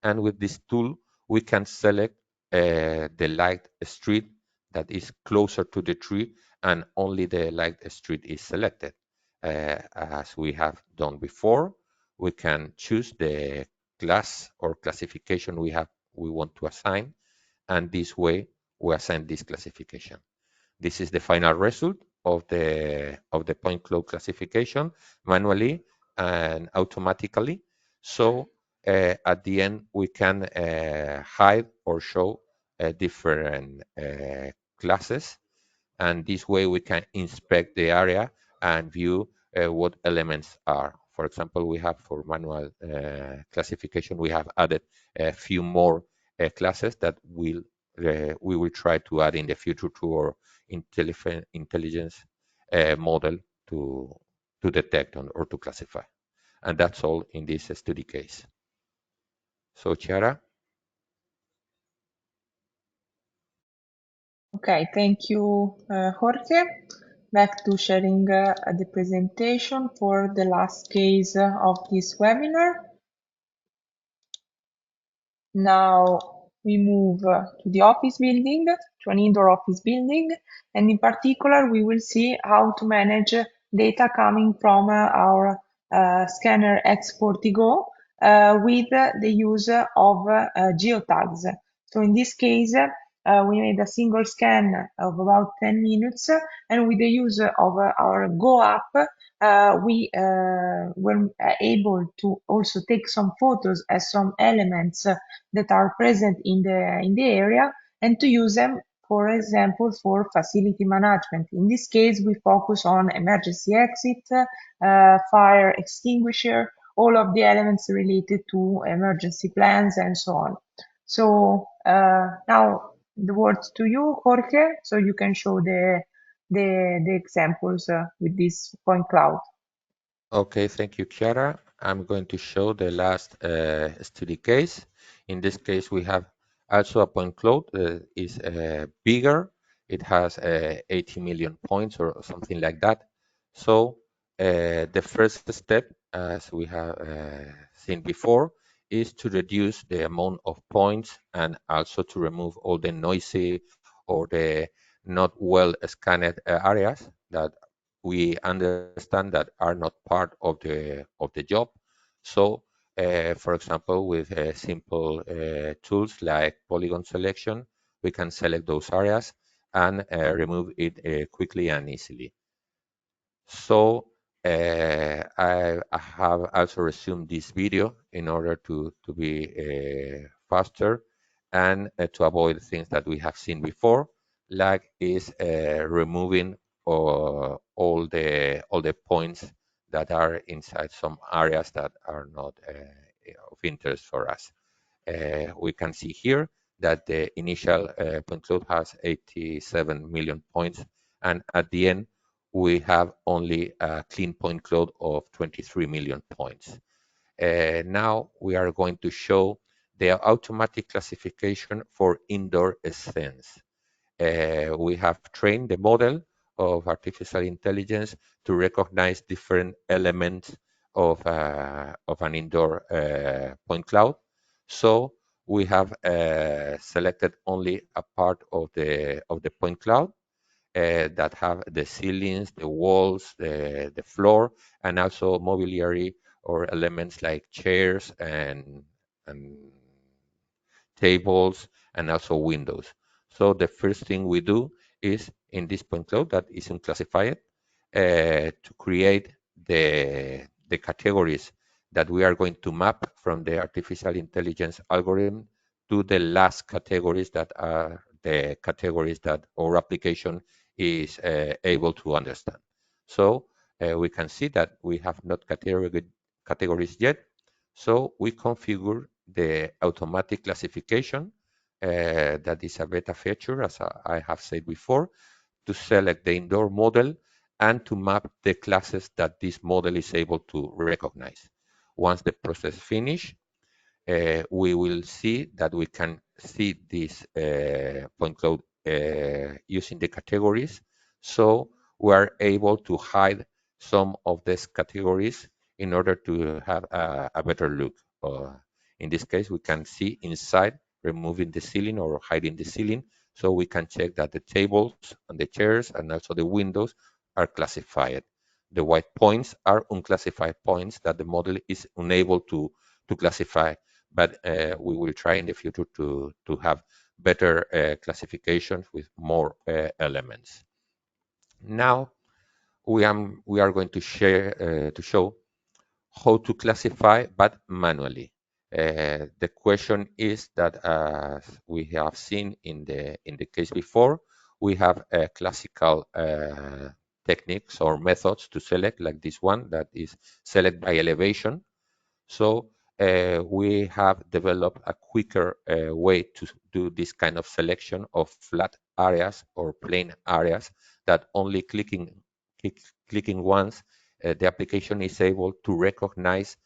And with this tool, we can select the light street that is closer to the tree, and only the light street is selected. As we have done before, we can choose the class or classification we want to assign, and this way we assign this classification. This is the final result of the point cloud classification manually and automatically. So at the end, we can hide or show different classes, and this way we can inspect the area and view what elements are. For example, we have for manual classification, we have added a few more classes that we will try to add in the future to our intelligence model to detect or to classify. And that's all in this study case. So Chiara? Okay, thank you, Jorge. Back to sharing the presentation for the last case of this webinar. Now we move to the office building, to an indoor office building, and in particular we will see how to manage data coming from our scanner X40Go with the use of geotags. So in this case, we made a single scan of about 10 minutes, and with the use of our Go app, we were able to also take some photos as some elements that are present in the area, and to use them, for example, for facility management. In this case, we focus on emergency exit, fire extinguisher, all of the elements related to emergency plans and so on. So now the words to you, Jorge, so you can show the examples with this point cloud. Okay, thank you, Chiara. I'm going to show the last study case. In this case, we have also a point cloud that is bigger. It has 80 million points or something like that. So the first step, as we have seen before, is to reduce the amount of points and also to remove all the noisy or the not well scanned areas that we understand that are not part of the job. So, for example, with simple tools like polygon selection, we can select those areas and remove it quickly and easily. So I have also resumed this video in order to be faster and to avoid things that we have seen before, like is removing all the points that are inside some areas that are not of interest for us. We can see here that the initial point cloud has 87 million points, and at the end we have only a clean point cloud of 23 million points. Now we are going to show the automatic classification for indoor scenes. We have trained the model of artificial intelligence to recognize different elements of an indoor point cloud. So we have selected only a part of the point cloud that have the ceilings, the walls, the floor, and also mobiliary or elements like chairs and tables, and also windows. So the first thing we do is in this point cloud that is unclassified to create the categories that we are going to map from the artificial intelligence algorithm to the last categories that are the categories that our application is able to understand. So we can see that we have not categories yet. So we configure the automatic classification that is a beta feature, as I have said before, to select the indoor model and to map the classes that this model is able to recognize. Once the process finish, we will see that we can see this point cloud using the categories. So we are able to hide some of these categories in order to have a better look. In this case, we can see inside, removing the ceiling or hiding the ceiling, so we can check that the tables and the chairs and also the windows are classified. The white points are unclassified points that the model is unable to classify, but we will try in the future to have better classifications with more elements. Now we are going to share to show how to classify, but manually. The question is that, as we have seen in the case before, we have classical techniques or methods to select, like this one that is select by elevation. So we have developed a quicker way to do this kind of selection of flat areas or plain areas that only clicking once, the application is able to recognize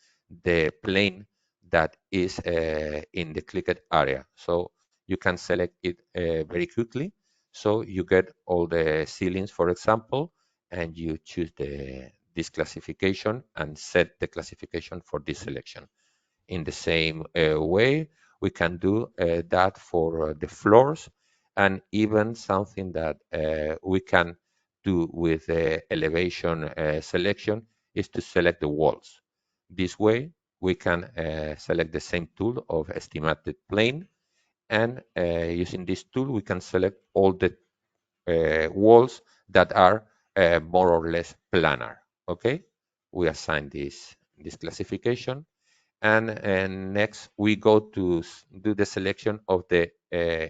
the plane that is in the clicked area. So you can select it very quickly. So you get all the ceilings, for example, and you choose this classification and set the classification for this selection. In the same way, we can do that for the floors, and even something that we can do with elevation selection is to select the walls. This way, we can select the same tool of estimated plane And using this tool, we can select all the walls that are more or less planar. Okay, we assign this classification, and next we go to do the selection of the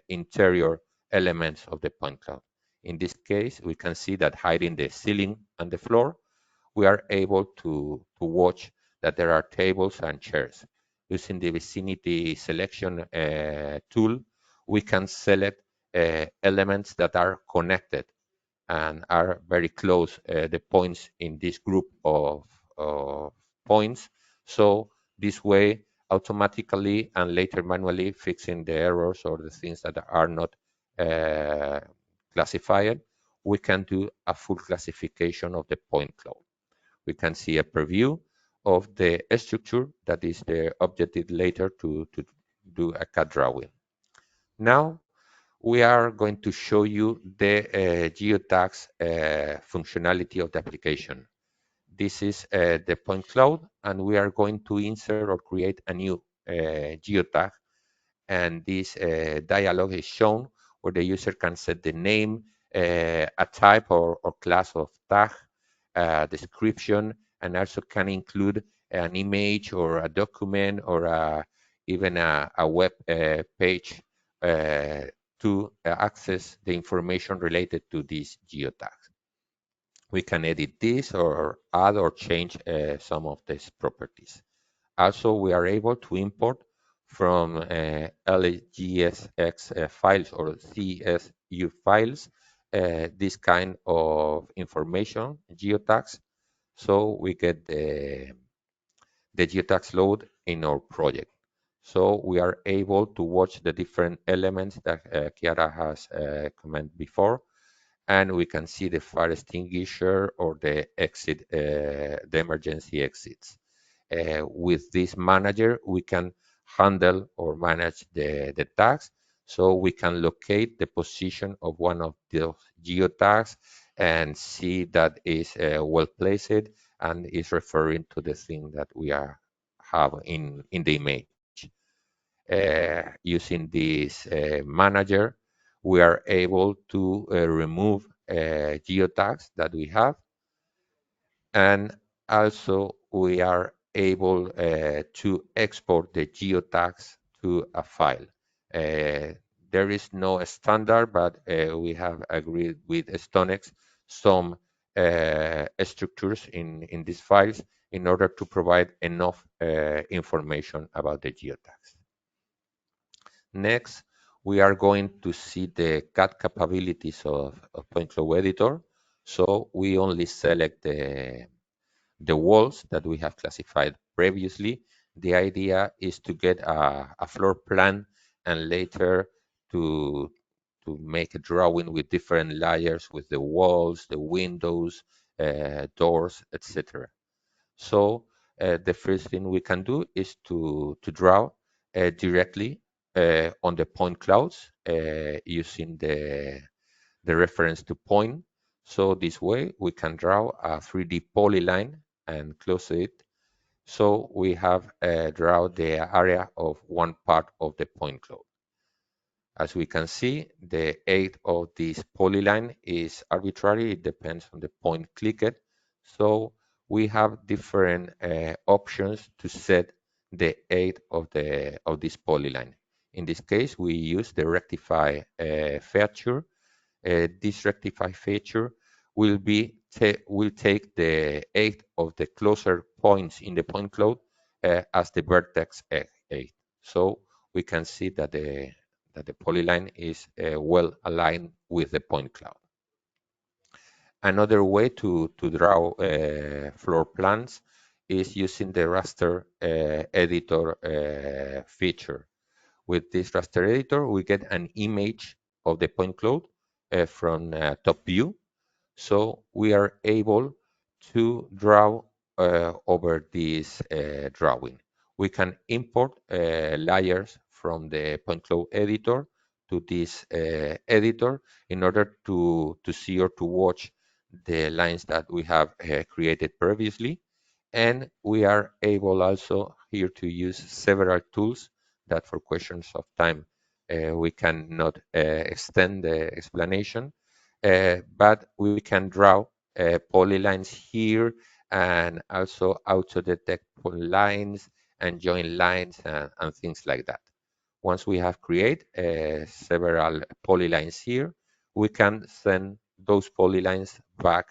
interior elements of the point cloud. In this case, we can see that hiding the ceiling and the floor, we are able to watch that there are tables and chairs. Using the vicinity selection tool, we can select elements that are connected and are very close, the points in this group of points. So this way, automatically and later manually fixing the errors or the things that are not uh, classified, we can do a full classification of the point cloud. We can see a preview of the structure that is the objective later to do a CAD drawing. Now, we are going to show you the geotags functionality of the application. This is the point cloud, and we are going to insert or create a new geotag, and this dialog is shown where the user can set the name, a type or class of tag, description, and also can include an image or a document or even a web page uh, to access the information related to these geotags. We can edit this or add or change some of these properties. Also, we are able to import from LGSX files or CSU files this kind of information, geotags, so we get the geotags load in our project. So we are able to watch the different elements that Chiara has commented before, and we can see the fire extinguisher or the exit, the emergency exits. With this manager, we can handle or manage the tags. So we can locate the position of one of the geotags and see that is well placed and is referring to the thing that we have in the image. Using this manager, we are able to remove geotags that we have, and also we are able to export the geotags to a file. There is no standard, but we have agreed with Stonex some structures in these files in order to provide enough information about the geotags. Next, we are going to see the CAD capabilities of Point Cloud Editor. So we only select the walls that we have classified previously. The idea is to get a floor plan and later to make a drawing with different layers with the walls, the windows, doors, etc. So the first thing we can do is to draw directly on the point clouds using the reference to point. So this way we can draw a 3D polyline and close it. So we have draw the area of one part of the point cloud. As we can see, the height of this polyline is arbitrary. It depends on the point clicked. So we have different options to set the height of this polyline. In this case, we use the rectify feature. This rectify feature will take the height of the closer points in the point cloud as the vertex height. So we can see that the polyline is well aligned with the point cloud. Another way to draw floor plans is using the raster editor feature. With this raster editor, we get an image of the point cloud from top view. So we are able to draw over this drawing. We can import layers from the point cloud editor to this editor in order to see or to watch the lines that we have created previously. And we are able also here to use several tools that for questions of time we cannot extend the explanation, but we can draw polylines here and also auto-detect polylines and join lines and things like that. Once we have created several polylines here, we can send those polylines back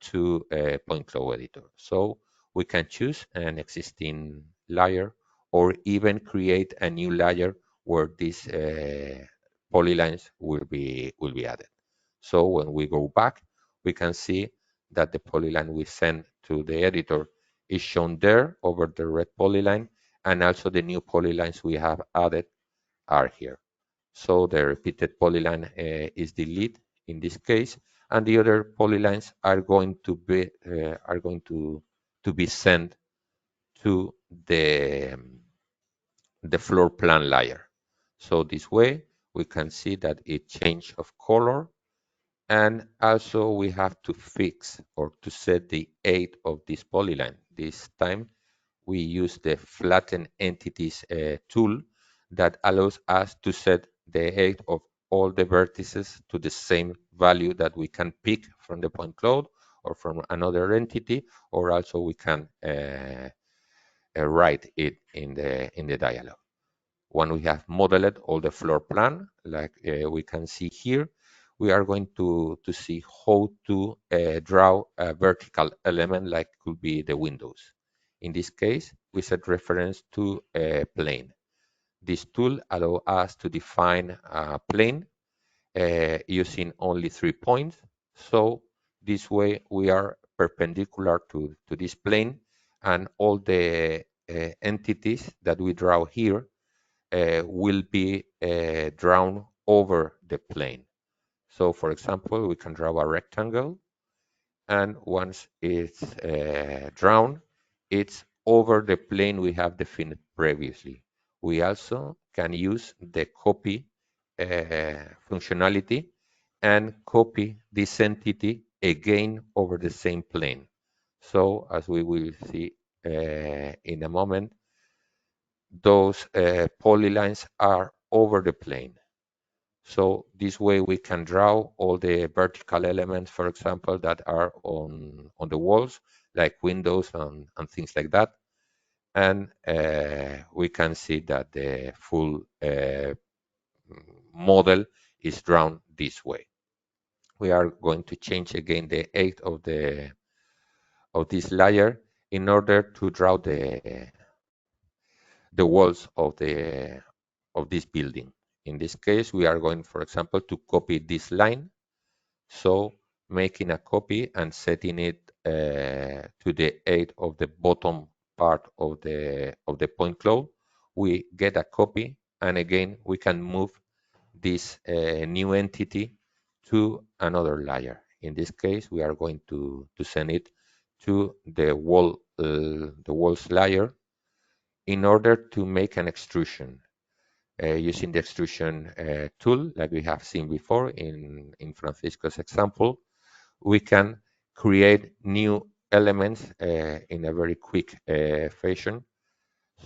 to a point cloud editor. So we can choose an existing layer or even create a new layer where these polylines will be added. So when we go back, we can see that the polyline we sent to the editor is shown there over the red polyline, and also the new polylines we have added are here. So the repeated polyline is deleted in this case, and the other polylines are going to be sent to the floor plan layer. So this way we can see that it changed of color, and also we have to fix or to set the height of this polyline. This time we use the flatten entities tool that allows us to set the height of all the vertices to the same value that we can pick from the point cloud or from another entity, or also we can write it in the dialog. When we have modeled all the floor plan, like we can see here, we are going to see how to draw a vertical element like could be the windows. In this case, we set reference to a plane. This tool allows us to define a plane using only 3 points. So this way we are perpendicular to this plane, and all the entities that we draw here will be drawn over the plane. So for example, we can draw a rectangle, and once it's drawn, it's over the plane we have defined previously. We also can use the copy functionality and copy this entity again over the same plane. So as we will see in a moment, those polylines are over the plane. So this way we can draw all the vertical elements, for example, that are on the walls, like windows and things like that. And we can see that the full model is drawn this way. We are going to change again the height of this layer in order to draw the walls of this building. In this case, we are going, for example, to copy this line. So making a copy and setting it to the height of the bottom part of the point cloud, we get a copy, and again we can move this new entity to another layer. In this case, we are going to send it to the walls layer in order to make an extrusion. Using the extrusion tool, like we have seen before in Francisco's example, we can create new elements in a very quick fashion.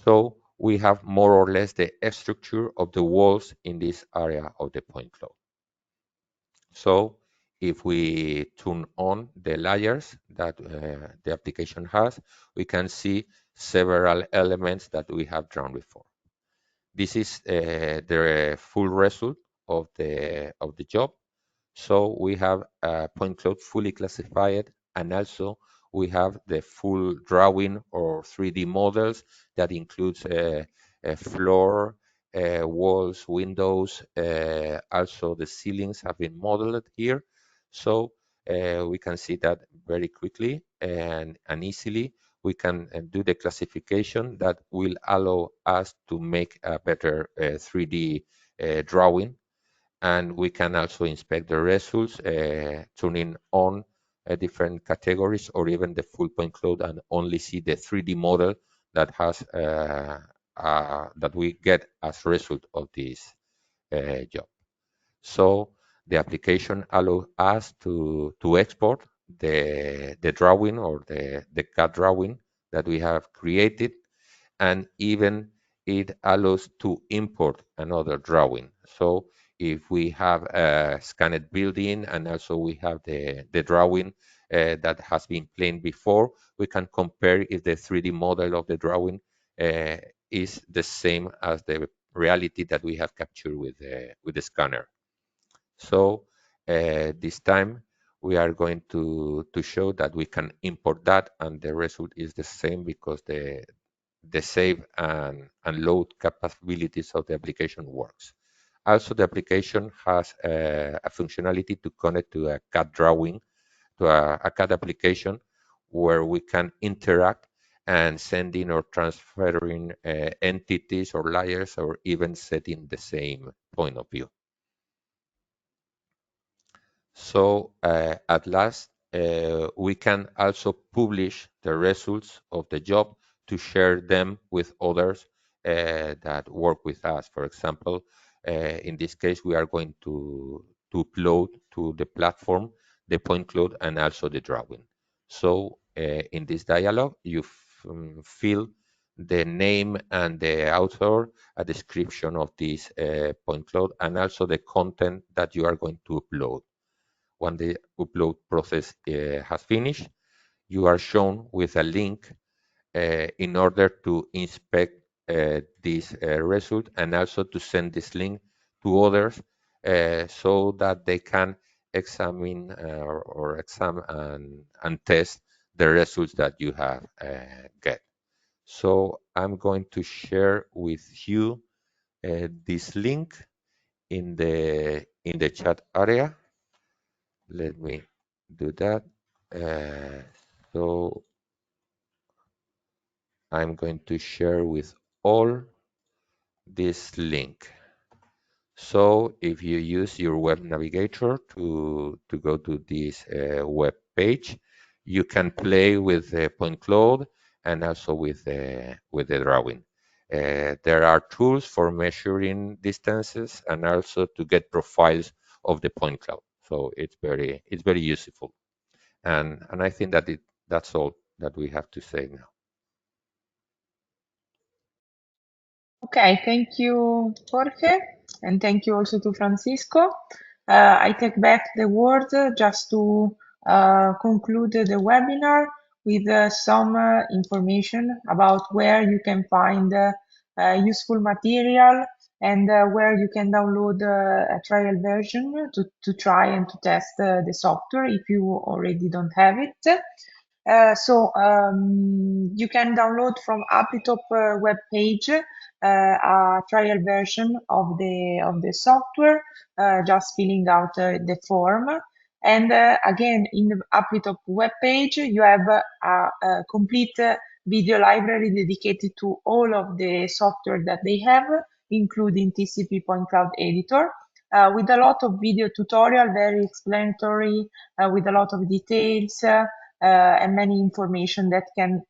So we have more or less the structure of the walls in this area of the point cloud. So if we turn on the layers that the application has, we can see several elements that we have drawn before. This is the full result of the job. So we have a point cloud fully classified, and also we have the full drawing or 3D models that includes a floor, walls, windows. Also, the ceilings have been modeled here. So we can see that very quickly and easily. We can do the classification that will allow us to make a better 3D drawing, and we can also inspect the results, turning on different categories or even the full point cloud and only see the 3D model that has that we get as a result of this job. So the application allows us to export the drawing or the CAD drawing that we have created, and even it allows to import another drawing. So if we have a scanned building and also we have the drawing that has been planned before, we can compare if the 3D model of the drawing uh, is the same as the reality that we have captured with the scanner. So this time we are going to show that we can import that and the result is the same because the save and load capabilities of the application works. Also, the application has a functionality to connect to a CAD drawing, to a CAD application where we can interact and sending or transferring entities or layers or even setting the same point of view. So at last, we can also publish the results of the job to share them with others that work with us. For example, in this case, we are going to upload to the platform the point cloud and also the drawing. So in this dialog, you fill the name and the author, a description of this point cloud, and also the content that you are going to upload. When the upload process has finished, you are shown with a link in order to inspect this result and also to send this link to others so that they can examine or examine and test the results that you have get. So I'm going to share with you this link in the chat area. Let me do that. So I'm going to share with all this link. So if you use your web navigator to go to this web page, you can play with the point cloud and also with the drawing. There are tools for measuring distances and also to get profiles of the point cloud. So it's very useful. And I think that that's all that we have to say now. Okay, thank you, Jorge, and thank you also to Francisco. I take back the word just to conclude the webinar with some information about where you can find useful material and where you can download a trial version to try and to test the software if you already don't have it. You can download from Aplitop web page a trial version of the software, just filling out the form. And again, in the Aplitop web page, you have a complete video library dedicated to all of the software that they have, including TCP Point Cloud Editor. With a lot of video tutorial, very explanatory, with a lot of details and many information that can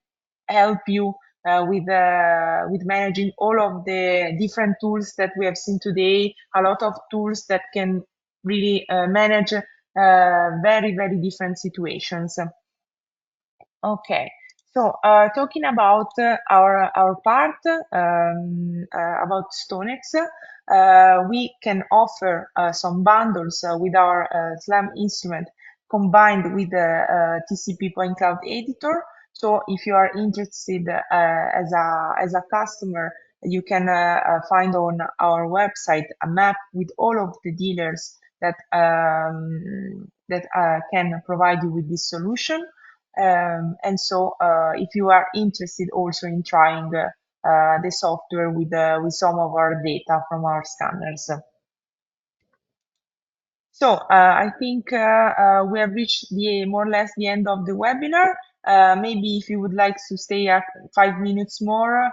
help you with managing all of the different tools that we have seen today. A lot of tools that can really manage very, very different situations. Okay, so talking about our part about Stonex, we can offer some bundles with our SLAM instrument combined with the TCP Point Cloud Editor. So if you are interested as a customer, you can find on our website a map with all of the dealers that can provide you with this solution. And so, if you are interested also in trying the software with some of our data from our scanners. So, I think we have reached more or less the end of the webinar. Maybe if you would like to stay 5 minutes more,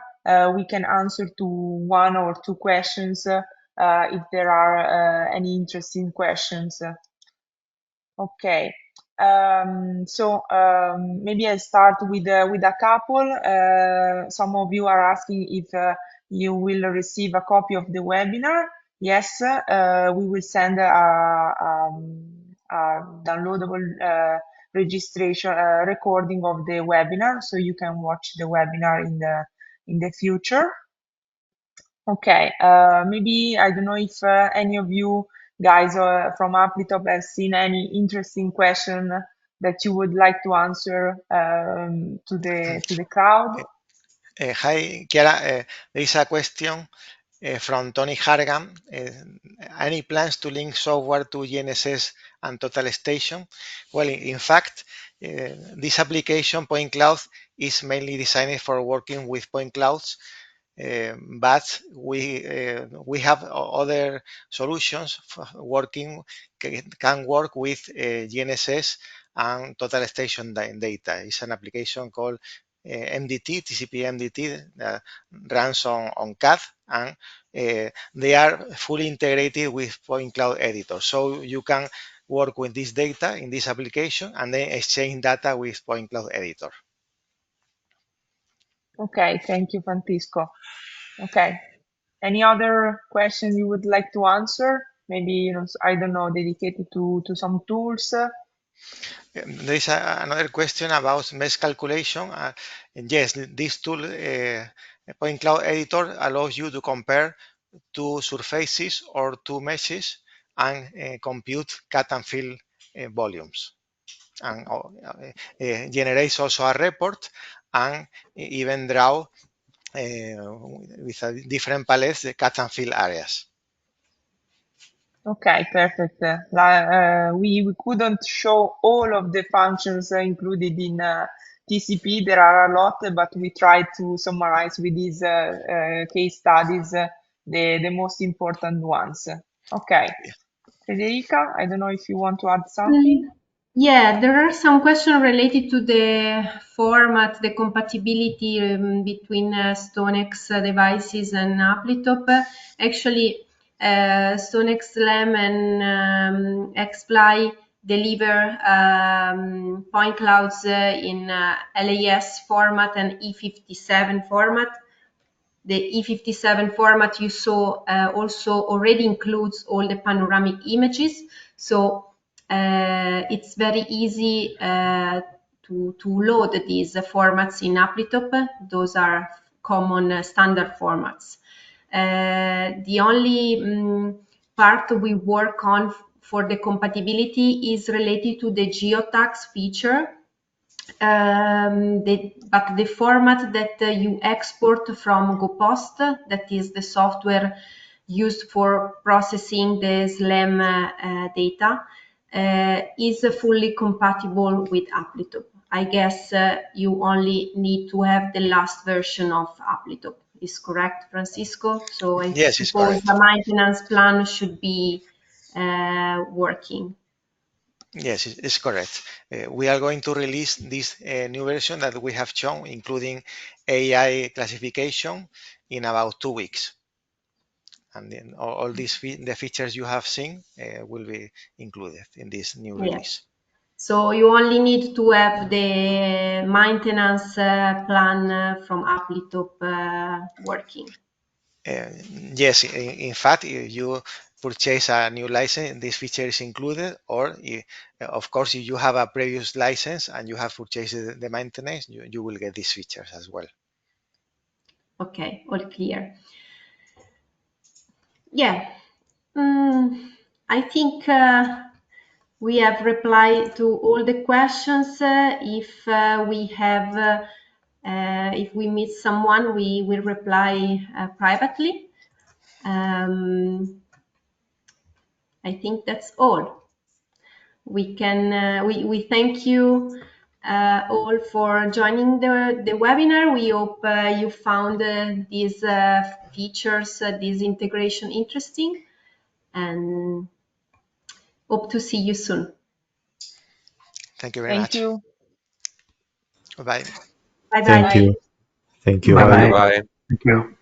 we can answer to one or two questions if there are any interesting questions. Okay. Maybe I start with a couple. Some of you are asking if you will receive a copy of the webinar. Yes, we will send a downloadable registration recording of the webinar, so you can watch the webinar in the future. Okay, maybe I don't know if any of you guys from Aplitop have seen any interesting question that you would like to answer to the crowd. Hi, Chiara. There is a question from Tony Hargan. Any plans to link software to GNSS and Total Station? Well, in fact, this application, Point Cloud, is mainly designed for working with point clouds, but we have other solutions working can work with GNSS and total station data. It's an application called MDT, TCP MDT, that runs on CAD, and they are fully integrated with Point Cloud Editor. So you can work with this data in this application and then exchange data with Point Cloud Editor. Okay, thank you, Francisco. Okay, any other question you would like to answer? Maybe, I don't know, dedicated to some tools. There is another question about mesh calculation. Yes, this tool, Point Cloud Editor, allows you to compare two surfaces or two meshes and compute cut and fill volumes. And generates also a report and even draw with a different palettes the cut and fill areas. Okay, perfect. We couldn't show all of the functions included in TCP. There are a lot, but we tried to summarize with these case studies the most important ones. Okay, Federica, I don't know if you want to add something. Yeah, there are some questions related to the format, the compatibility between Stonex devices and Aplitop. Actually, Stonex LAM and XPly deliver point clouds in LAS format and E57 format. The E57 format you saw also already includes all the panoramic images. So it's very easy to load these formats in Aplitop. Those are common standard formats. The only part we work on for the compatibility is related to the geotags feature. But the format that you export from GoPost, that is the software used for processing the SLAM data, is fully compatible with Aplitop. I guess you only need to have the last version of Aplitop. Is correct, Francisco? So I Yes, it's suppose correct. the maintenance plan should be working. Yes, it's correct. We are going to release this new version that we have shown, including AI classification, in about 2 weeks. And then all these the features you have seen will be included in this new Yeah. release. So you only need to have the maintenance plan from Aplitop working. Yes, in fact, if you purchase a new license, this feature is included, or of course, if you have a previous license and you have purchased the maintenance, you will get these features as well. Okay, all clear. Yeah, I think we have replied to all the questions. If we meet someone, we will reply privately. I think that's all. We thank you all for joining the webinar. We hope you found these features, this integration interesting, and hope to see you soon. Thank you very Thank much. you. Bye. Bye Thank bye. you. Thank you. Bye Bye. Bye-bye. bye. Thank you.